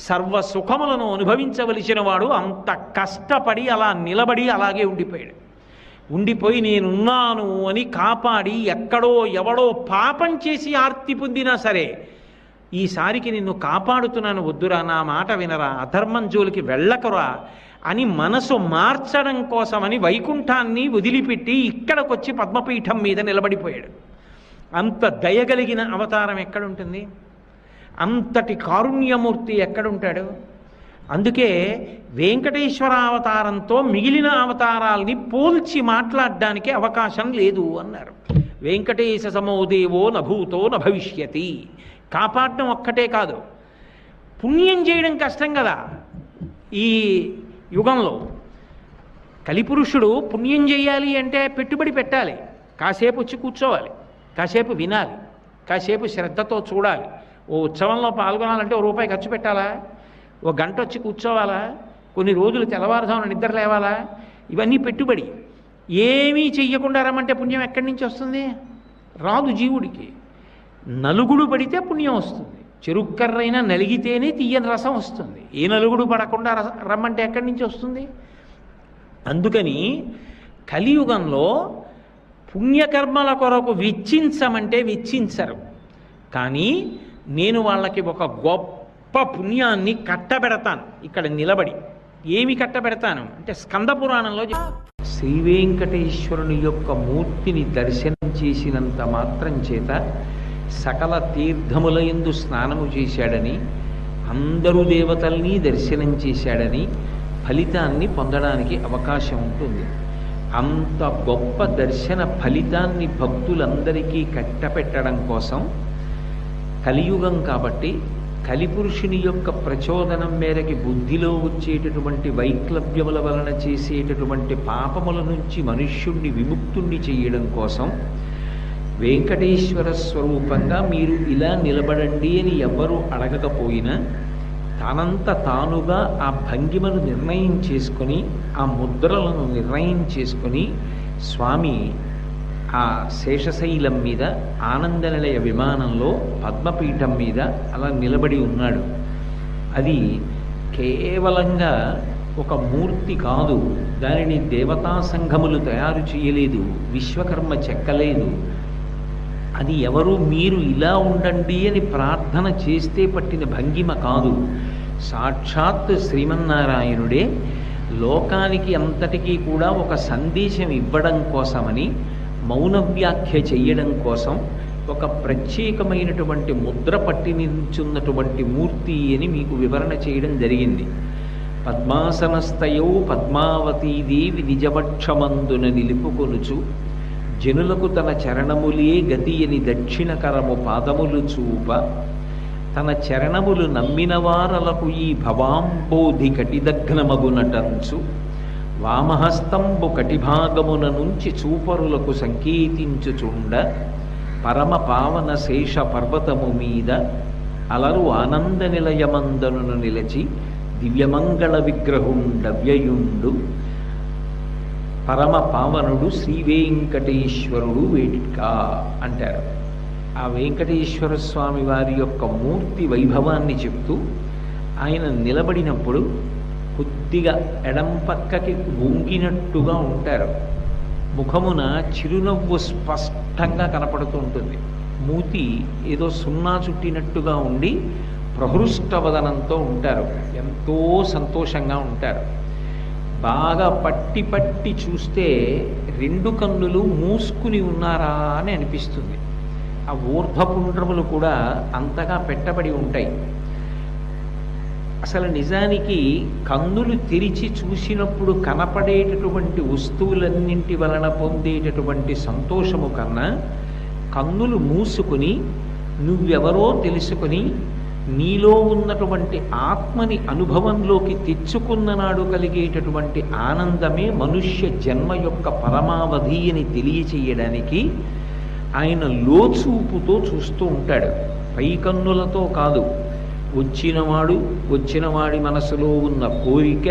సర్వసుఖములను అనుభవించవలసిన వాడు అంత కష్టపడి అలా నిలబడి అలాగే ఉండిపోయాడు. ఉండిపోయి నేనున్నాను అని కాపాడి ఎక్కడో ఎవడో పాపం చేసి ఆర్తి పొందినా సరే ఈసారికి నిన్ను కాపాడుతున్నాను, వద్దురా, నా మాట వినరా, అధర్మం జోలికి వెళ్ళకరా అని మనసు మార్చడం కోసమని వైకుంఠాన్ని వదిలిపెట్టి ఇక్కడికొచ్చి పద్మపీఠం మీద నిలబడిపోయాడు. అంత దయగలిగిన అవతారం ఎక్కడుంటుంది? అంతటి కారుణ్యమూర్తి ఎక్కడుంటాడు? అందుకే వెంకటేశ్వర అవతారంతో మిగిలిన అవతారాల్ని పోల్చి మాట్లాడడానికి అవకాశం లేదు అన్నారు. వెంకటేశ సమోదేవో నభూతో నభవిష్యతి. కాపాడడం ఒక్కటే కాదు, పుణ్యం చేయడం కష్టం కదా. ఈ యుగంలో కలిపురుషుడు పుణ్యం చేయాలి అంటే పెట్టుబడి పెట్టాలి, కాసేపు వచ్చి కూర్చోవాలి, కాసేపు వినాలి, కాసేపు శ్రద్ధతో చూడాలి. ఓ ఉత్సవంలో పాల్గొనాలంటే ₹1 ఖర్చు పెట్టాలా? ఓ గంట వచ్చి కూర్చోవాలా? కొన్ని రోజులు తెల్లవారుజామున నిద్ర లేవాలా? ఇవన్నీ పెట్టుబడి. ఏమీ చెయ్యకుండా రమ్మంటే పుణ్యం ఎక్కడి నుంచి వస్తుంది? రాదు జీవుడికి. నలుగుడు పడితే పుణ్యం వస్తుంది. చెరుక్కర్రైనా నలిగితేనే తీయని రసం వస్తుంది. ఏ నలుగుడు పడకుండా రమ్మంటే ఎక్కడి నుంచి వస్తుంది? అందుకని కలియుగంలో పుణ్యకర్మల కొరకు వెచ్చించమంటే వెచ్చించరు. కానీ నేను వాళ్ళకి ఒక గొప్ప పుణ్యాన్ని కట్టబెడతాను ఇక్కడ నిలబడి. ఏమి కట్టబెడతాను అంటే స్కంద పురాణంలో శ్రీ వెంకటేశ్వరుని యొక్క మూర్తిని దర్శనం చేసినంత మాత్రం చేత సకల తీర్థముల యందు స్నానము చేశాడని, అందరూ దేవతల్ని దర్శనం చేశాడని ఫలితాన్ని పొందడానికి అవకాశం ఉంటుంది. అంత గొప్ప దర్శన ఫలితాన్ని భక్తులందరికీ కట్టపెట్టడం కోసం కలియుగం కాబట్టి కలిపురుషుని యొక్క ప్రచోదనం మేరకి బుద్ధిలో వచ్చేటటువంటి వైక్లభ్యముల వలన చేసేటటువంటి పాపముల నుంచి మనుష్యుణ్ణి విముక్తుణ్ణి చేయడం కోసం వెంకటేశ్వర స్వరూపంగా మీరు ఇలా నిలబడండి అని ఎవ్వరూ అడగకపోయినా తనంత తానుగా ఆ భంగిమను నిర్ణయం చేసుకొని, ఆ ముద్రలను నిర్ణయం చేసుకొని స్వామి ఆ శేషశైలం మీద ఆనందనిలయ విమానంలో పద్మపీఠం మీద అలా నిలబడి ఉన్నాడు. అది కేవలంగా ఒక మూర్తి కాదు. దానిని దేవతా సంఘములు తయారు చేయలేదు, విశ్వకర్మ చెక్కలేదు. అది ఎవరు మీరు ఇలా ఉండండి అని ప్రార్థన చేస్తే పట్టిన భంగిమ కాదు. సాక్షాత్ శ్రీమన్నారాయణుడే లోకానికి అంతటికీ కూడా ఒక సందేశం ఇవ్వడం కోసమని మౌన వ్యాఖ్య చెయ్యడం కోసం ఒక ప్రత్యేకమైనటువంటి ముద్ర పట్టి నిల్చున్నటువంటి మూర్తి అని మీకు వివరణ చేయడం జరిగింది. పద్మాసనస్థయౌ పద్మావతీదేవి నిజవక్షమందున నిలుపుకొనుచు జనులకు తన చరణములే గతి అని దక్షిణకరము పాదములు చూప తన చరణములు నమ్మిన వారలకు ఈ భవాంబోధి కటిదగ్నమగునటంచు వామహస్తంబు కటిభాగమున నుంచి చూపరులకు సంకేతించుచుండ పరమ పావన శేష పర్వతము మీద అలరు ఆనంద నిలయమందను నిలచి దివ్యమంగళ విగ్రహుండవ్యయుండు పరమ పావనుడు శ్రీ వెంకటేశ్వరుడు వేడికా అంటారు. ఆ వెంకటేశ్వర స్వామి వారి యొక్క మూర్తి వైభవాన్ని చెప్తూ ఆయన నిలబడినప్పుడు కొద్దిగా ఎడం పక్కకి వంగినట్టుగా ఉంటారు. ముఖమున చిరునవ్వు స్పష్టంగా కనపడుతూ ఉంటుంది. మూతి ఏదో సున్నా చుట్టినట్టుగా ఉండి ప్రహృష్టవదనంతో ఉంటారు. ఎంతో సంతోషంగా ఉంటారు. బాగా పట్టి పట్టి చూస్తే 2 కన్నులు మూసుకుని ఉన్నారా అని అనిపిస్తుంది. ఆ ఊర్ధ్వపుండ్రములు కూడా అంతగా పెట్టబడి ఉంటాయి. అసలు నిజానికి కన్నులు తెరిచి చూసినప్పుడు కనపడేటటువంటి వస్తువులన్నింటి వలన పొందేటటువంటి సంతోషము కన్నా కన్నులు మూసుకుని నువ్వెవరో తెలుసుకుని నీలో ఉన్నటువంటి ఆత్మని అనుభవంలోకి తెచ్చుకున్న నాడు కలిగేటటువంటి ఆనందమే మనుష్య జన్మ యొక్క పరమావధి అని తెలియచేయడానికి ఆయన లోచూపుతో చూస్తూ ఉంటాడు. పై కన్నులతో కాదు. వచ్చినవాడి మనసులో ఉన్న కోరిక,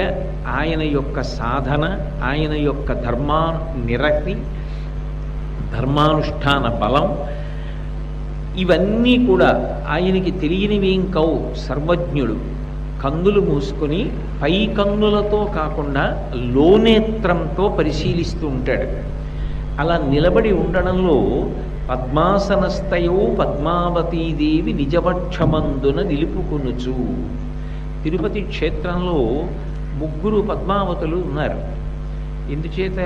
ఆయన యొక్క సాధన, ఆయన యొక్క ధర్మానుష్ఠాన బలం, ఇవన్నీ కూడా ఆయనకి తెలియనివేం కావు, సర్వజ్ఞుడు. కన్నులు మూసుకొని పై కన్నులతో కాకుండా లోనేత్రంతో పరిశీలిస్తూ ఉంటాడు. అలా నిలబడి ఉండడంలో పద్మాసనస్థయో పద్మావతీదేవి నిజవక్షమందున నిలుపుకొనుచు. తిరుపతి క్షేత్రంలో 3 పద్మావతులు ఉన్నారు. ఎందుచేత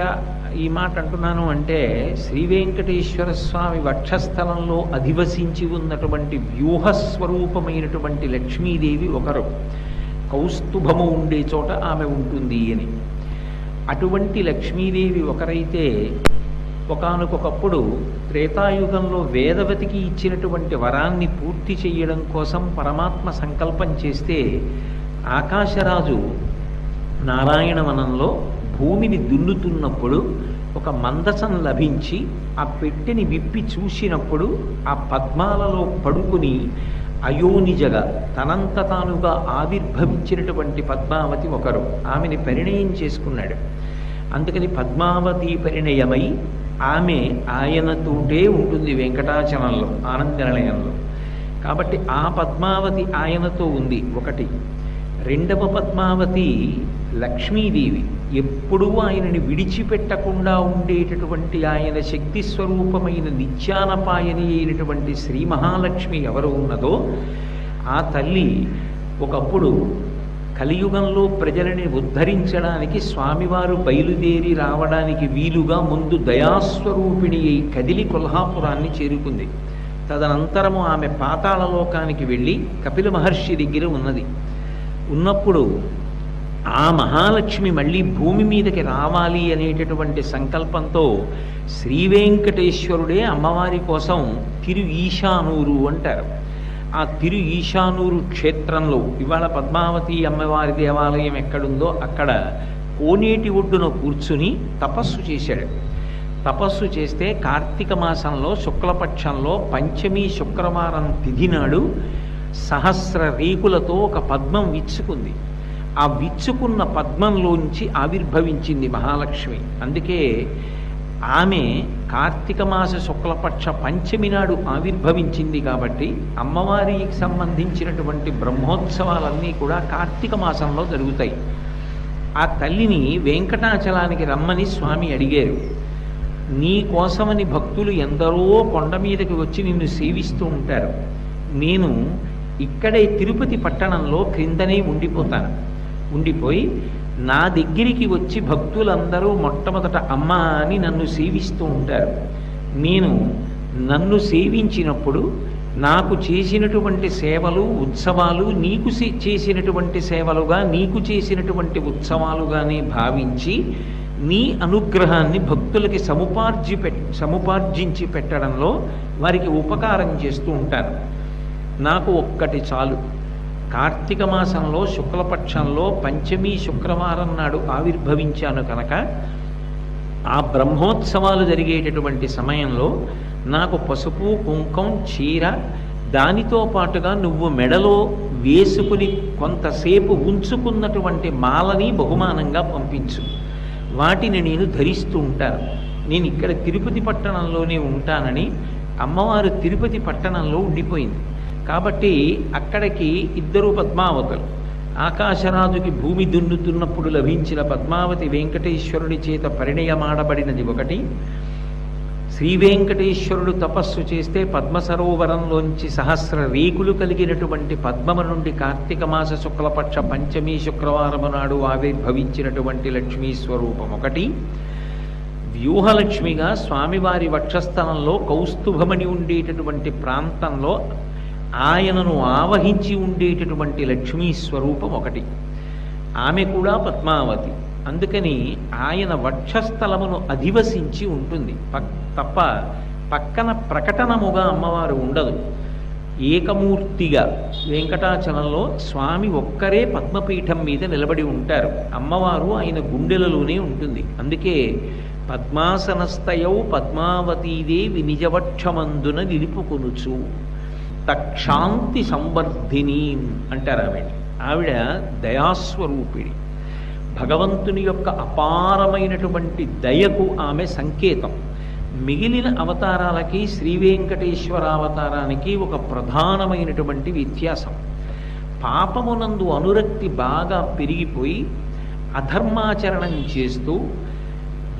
ఈ మాట అంటున్నాను అంటే, శ్రీ వెంకటేశ్వర స్వామి వక్షస్థలంలో అధివసించి ఉన్నటువంటి వ్యూహస్వరూపమైనటువంటి లక్ష్మీదేవి ఒకరు. కౌస్తుభము ఉండే చోట ఆమె ఉంటుంది అని. అటువంటి లక్ష్మీదేవి ఒకరైతే, ఒకానొకప్పుడు త్రేతాయుగంలో వేదవతికి ఇచ్చినటువంటి వరాన్ని పూర్తి చేయడం కోసం పరమాత్మ సంకల్పం చేస్తే, ఆకాశరాజు నారాయణవనంలో భూమిని దున్నుతున్నప్పుడు ఒక మందసం లభించి ఆ పెట్టెని విప్పి చూసినప్పుడు ఆ పద్మాలలో పడుకుని అయోనిజగా తనంత తానుగా ఆవిర్భవించినటువంటి పద్మావతి ఒకరు. ఆమెని పరిణయం చేసుకున్నాడు. అందుకని పద్మావతి పరిణయమై ఆమె ఆయనతోటే ఉంటుంది వెంకటాచలంలో, ఆనంద నిలయంలో. కాబట్టి ఆ పద్మావతి ఆయనతో ఉంది ఒకటి. రెండవ పద్మావతి లక్ష్మీదేవి. ఎప్పుడూ ఆయనని విడిచిపెట్టకుండా ఉండేటటువంటి ఆయన శక్తి స్వరూపమైన నిత్యానపాయని అయినటువంటి శ్రీ మహాలక్ష్మి ఎవరు ఉన్నదో ఆ తల్లి ఒకప్పుడు కలియుగంలో ప్రజలని ఉద్ధరించడానికి స్వామివారు బయలుదేరి రావడానికి వీలుగా ముందు దయాస్వరూపిణి అయి కదిలి కొల్హాపురాన్ని చేరుకుంది. తదనంతరము ఆమె పాతాళలోకానికి వెళ్ళి కపిల మహర్షి దగ్గర ఉన్నప్పుడు ఆ మహాలక్ష్మి మళ్ళీ భూమి మీదకి రావాలి అనేటటువంటి సంకల్పంతో శ్రీ వెంకటేశ్వరుడే అమ్మవారి కోసం తిరు ఈశానూరు అంటారు. ఆ తిరు ఈశానూరు క్షేత్రంలో ఇవాళ పద్మావతి అమ్మవారి దేవాలయం ఎక్కడుందో అక్కడ కోనేటి ఒడ్డున కూర్చుని తపస్సు చేశాడు. తపస్సు చేస్తే కార్తీక మాసంలో శుక్లపక్షంలో పంచమి శుక్రవారం తిథి నాడు సహస్ర రేకులతో ఒక పద్మం విచ్చుకుంది. ఆ విచ్చుకున్న పద్మంలోంచి ఆవిర్భవించింది మహాలక్ష్మి. అందుకే ఆమె కార్తీక మాస శుక్లపక్ష పంచమి నాడు ఆవిర్భవించింది. కాబట్టి అమ్మవారికి సంబంధించినటువంటి బ్రహ్మోత్సవాలన్నీ కూడా కార్తీక మాసంలో జరుగుతాయి. ఆ తల్లిని వెంకటాచలానికి రమ్మని స్వామి అడిగారు. నీ కోసమని భక్తులు ఎందరో కొండ మీదకి వచ్చి నిన్ను సేవిస్తూ ఉంటారు. నేను ఇక్కడే తిరుపతి పట్టణంలో క్రిందనే ఉండిపోయి నా దగ్గరికి వచ్చి భక్తులందరూ మొట్టమొదట అమ్మ అని నన్ను సేవిస్తూ ఉంటారు. నేను నన్ను సేవించినప్పుడు నాకు చేసినటువంటి సేవలు ఉత్సవాలు నీకు చేసినటువంటి సేవలుగా, నీకు చేసినటువంటి ఉత్సవాలుగానే భావించి నీ అనుగ్రహాన్ని భక్తులకి సముపార్జించి పెట్టడంలో వారికి ఉపకారం చేస్తూ ఉంటాను. నాకు ఒక్కటి చాలు. కార్తీక మాసంలో శుక్లపక్షంలో పంచమి శుక్రవారం నాడు ఆవిర్భవించాను కనుక ఆ బ్రహ్మోత్సవాలు జరిగేటటువంటి సమయంలో నాకు పసుపు కుంకం చీర, దానితో పాటుగా నువ్వు మెడలో వేసుకుని కొంతసేపు ఉంచుకున్నటువంటి మాలని బహుమానంగా పంపించు. వాటిని నేను ధరిస్తూ ఉంటాను. నేను ఇక్కడ తిరుపతి పట్టణంలోనే ఉంటానని అమ్మవారు తిరుపతి పట్టణంలో ఉండిపోయింది. కాబట్టి అక్కడికి 2 పద్మావతులు. ఆకాశరాజుకి భూమి దున్నుతున్నప్పుడు లభించిన పద్మావతి వెంకటేశ్వరుడి చేత పరిణయమాడబడినది ఒకటి. శ్రీ వెంకటేశ్వరుడు తపస్సు చేస్తే పద్మసరోవరంలోంచి సహస్ర రేకులు కలిగినటువంటి పద్మము నుండి కార్తీక మాస శుక్లపక్ష పంచమి శుక్రవారము నాడు ఆవిర్భవించినటువంటి లక్ష్మీ స్వరూపం ఒకటి. వ్యూహలక్ష్మిగా స్వామివారి వక్షస్థలంలో కౌస్తుభమణి ఉండేటటువంటి ప్రాంతంలో ఆయనను ఆవహించి ఉండేటటువంటి లక్ష్మీ స్వరూపం ఒకటి. ఆమె కూడా పద్మావతి. అందుకని ఆయన వక్షస్థలమును అధివసించి ఉంటుంది తప్ప పక్కన ప్రకటనముగా అమ్మవారు ఉండదు. ఏకమూర్తిగా వెంకటాచలంలో స్వామి ఒక్కరే పద్మపీఠం మీద నిలబడి ఉంటారు. అమ్మవారు ఆయన గుండెలలోనే ఉంటుంది. అందుకే పద్మాసనస్థయౌ పద్మావతీదేవి నిజవక్షమందున నిలుపుకొనుచు తక్షాంతి సంవర్ధిని అంటారు. ఆవిడ దయాస్వరూపిణి. భగవంతుని యొక్క అపారమైనటువంటి దయకు ఆమె సంకేతం. మిగిలిన అవతారాలకి శ్రీ వెంకటేశ్వర అవతారానికి ఒక ప్రధానమైనటువంటి వ్యత్యాసం. పాపమునందు అనురక్తి బాగా పెరిగిపోయి అధర్మాచరణం చేస్తూ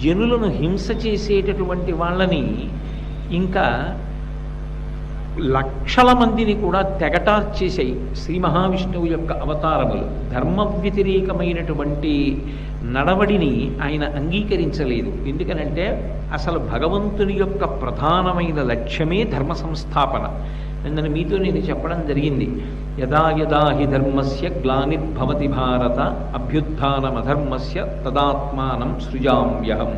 జనులను హింస చేసేటటువంటి వాళ్ళని, ఇంకా లక్షల మందిని కూడా తెగటార్చేసాయి శ్రీ మహావిష్ణువు యొక్క అవతారములు. ధర్మ వ్యతిరేకమైనటువంటి నడవడిని ఆయన అంగీకరించలేదు. ఎందుకనంటే అసలు భగవంతుని యొక్క ప్రధానమైన లక్ష్యమే ధర్మ సంస్థాపన. నన్ను మీతో నేను చెప్పడం జరిగింది. యదా యదా హి ధర్మస్య గ్లానిర్భవతి భారత అభ్యుత్థానమధర్మస్య తదాత్మానం సృజామ్యహం.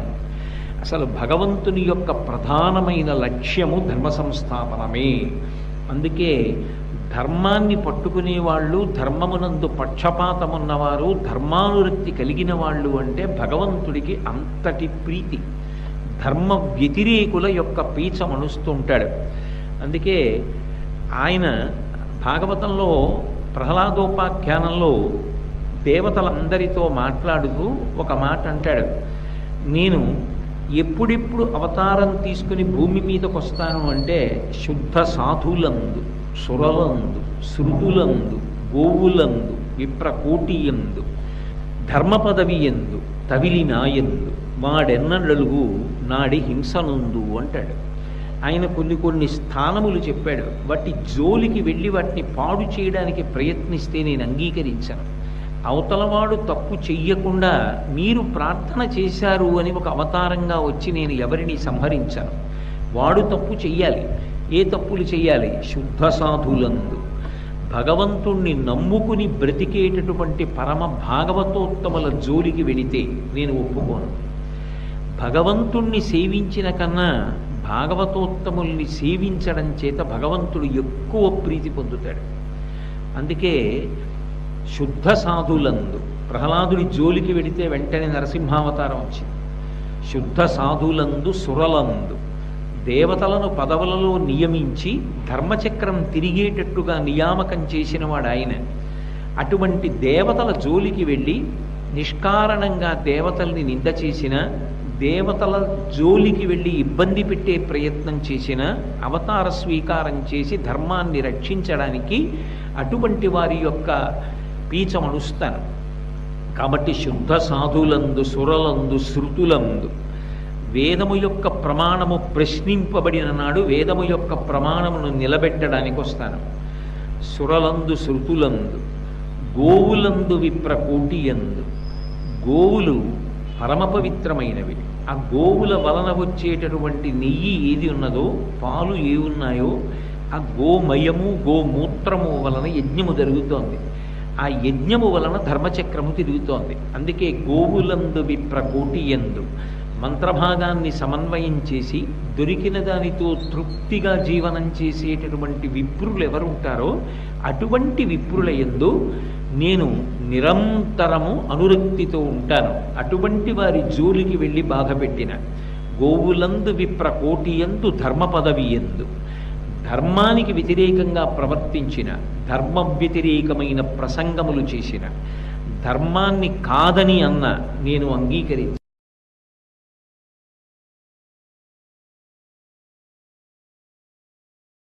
అసలు భగవంతుని యొక్క ప్రధానమైన లక్ష్యము ధర్మ సంస్థాపనమే. అందుకే ధర్మాన్ని పట్టుకునే వాళ్ళు, ధర్మమునందు పక్షపాతమున్నవారు, ధర్మానురక్తి కలిగిన వాళ్ళు అంటే భగవంతుడికి అంతటి ప్రీతి. ధర్మ వ్యతిరేకుల యొక్క పీచమణుస్తుంటాడు. అందుకే ఆయన భాగవతంలో ప్రహ్లాదోపాఖ్యానంలో దేవతలందరితో మాట్లాడుతూ ఒక మాట అంటాడు. నేను ఎప్పుడెప్పుడు అవతారం తీసుకుని భూమి మీదకి వస్తాను అంటే శుద్ధ సాధులందు, సురలందు, శృతులందు, గోవులందు, విప్రకోటియందు, ధర్మ పదవి ఎందు, తవిలి నాయందు, వాడెన్నడలుగు నాడి హింసనుందు అంటాడు. ఆయన కొన్ని స్థానములు చెప్పాడు. వాటి జోలికి వెళ్ళి వాటిని పాడు చేయడానికి ప్రయత్నిస్తే నేను అంగీకరించను. అవతలవాడు తప్పు చెయ్యకుండా మీరు ప్రార్థన చేశారు అని ఒక అవతారంగా వచ్చి నేను ఎవరిని సంహరించను. వాడు తప్పు చెయ్యాలి. ఏ తప్పులు చెయ్యాలి? శుద్ధ సాధులందు, భగవంతుణ్ణి నమ్ముకుని బ్రతికేటటువంటి పరమ భాగవతోత్తముల జోలికి వెళితే నేను ఒప్పుకోను. భగవంతుణ్ణి సేవించిన కన్నా భాగవతోత్తముల్ని సేవించడం చేత భగవంతుడు ఎక్కువ ప్రీతి పొందుతాడు. అందుకే శుద్ధ సాధులందు, ప్రహ్లాదుడి జోలికి వెడితే వెంటనే నరసింహావతారం వచ్చింది. శుద్ధ సాధులందు, సురలందు, దేవతలను పదవులలో నియమించి ధర్మచక్రం తిరిగేటట్టుగా నియామకం చేసిన వాడు ఆయన. అటువంటి దేవతల జోలికి వెళ్ళి నిష్కారణంగా దేవతల్ని నింద చేసిన, దేవతల జోలికి వెళ్ళి ఇబ్బంది పెట్టే ప్రయత్నం చేసిన, అవతార స్వీకారం చేసి ధర్మాన్ని రక్షించడానికి అటువంటి వారి యొక్క పీచమణుస్తాను. కాబట్టి శుద్ధ సాధులందు, సురలందు, శృతులందు, వేదము యొక్క ప్రమాణము ప్రశ్నింపబడిన నాడు వేదము యొక్క ప్రమాణమును నిలబెట్టడానికి వస్తాను. సురలందు, శృతులందు, గోవులందు, విప్రకోటియందు. గోవులు పరమ పవిత్రమైనవి. ఆ గోవుల వలన వచ్చేటటువంటి నెయ్యి ఏది ఉన్నదో, పాలు ఏ ఉన్నాయో, ఆ గోమయము గోమూత్రము వలన యజ్ఞము జరుగుతోంది. ఆ యజ్ఞము వలన ధర్మచక్రము తిరుగుతోంది. అందుకే గోవులందు, విప్రకోటియందు మంత్రభాగాన్ని సమన్వయం చేసి దొరికిన దానితో తృప్తిగా జీవనం చేసేటటువంటి విప్రులు ఎవరుంటారో అటువంటి విప్రుల యందు నేను నిరంతరము అనురక్తితో ఉంటాను. అటువంటి వారి జోలికి వెళ్ళి బాధపెట్టిన, గోవులందు, విప్రకోటియందు, ధర్మ పదవి ఎందు, ధర్మానికి వ్యతిరేకంగా ప్రవర్తించిన, ధర్మ వ్యతిరేకమైన ప్రసంగములు చేసిన, ధర్మాన్ని కాదని అన్న నేను అంగీకరించి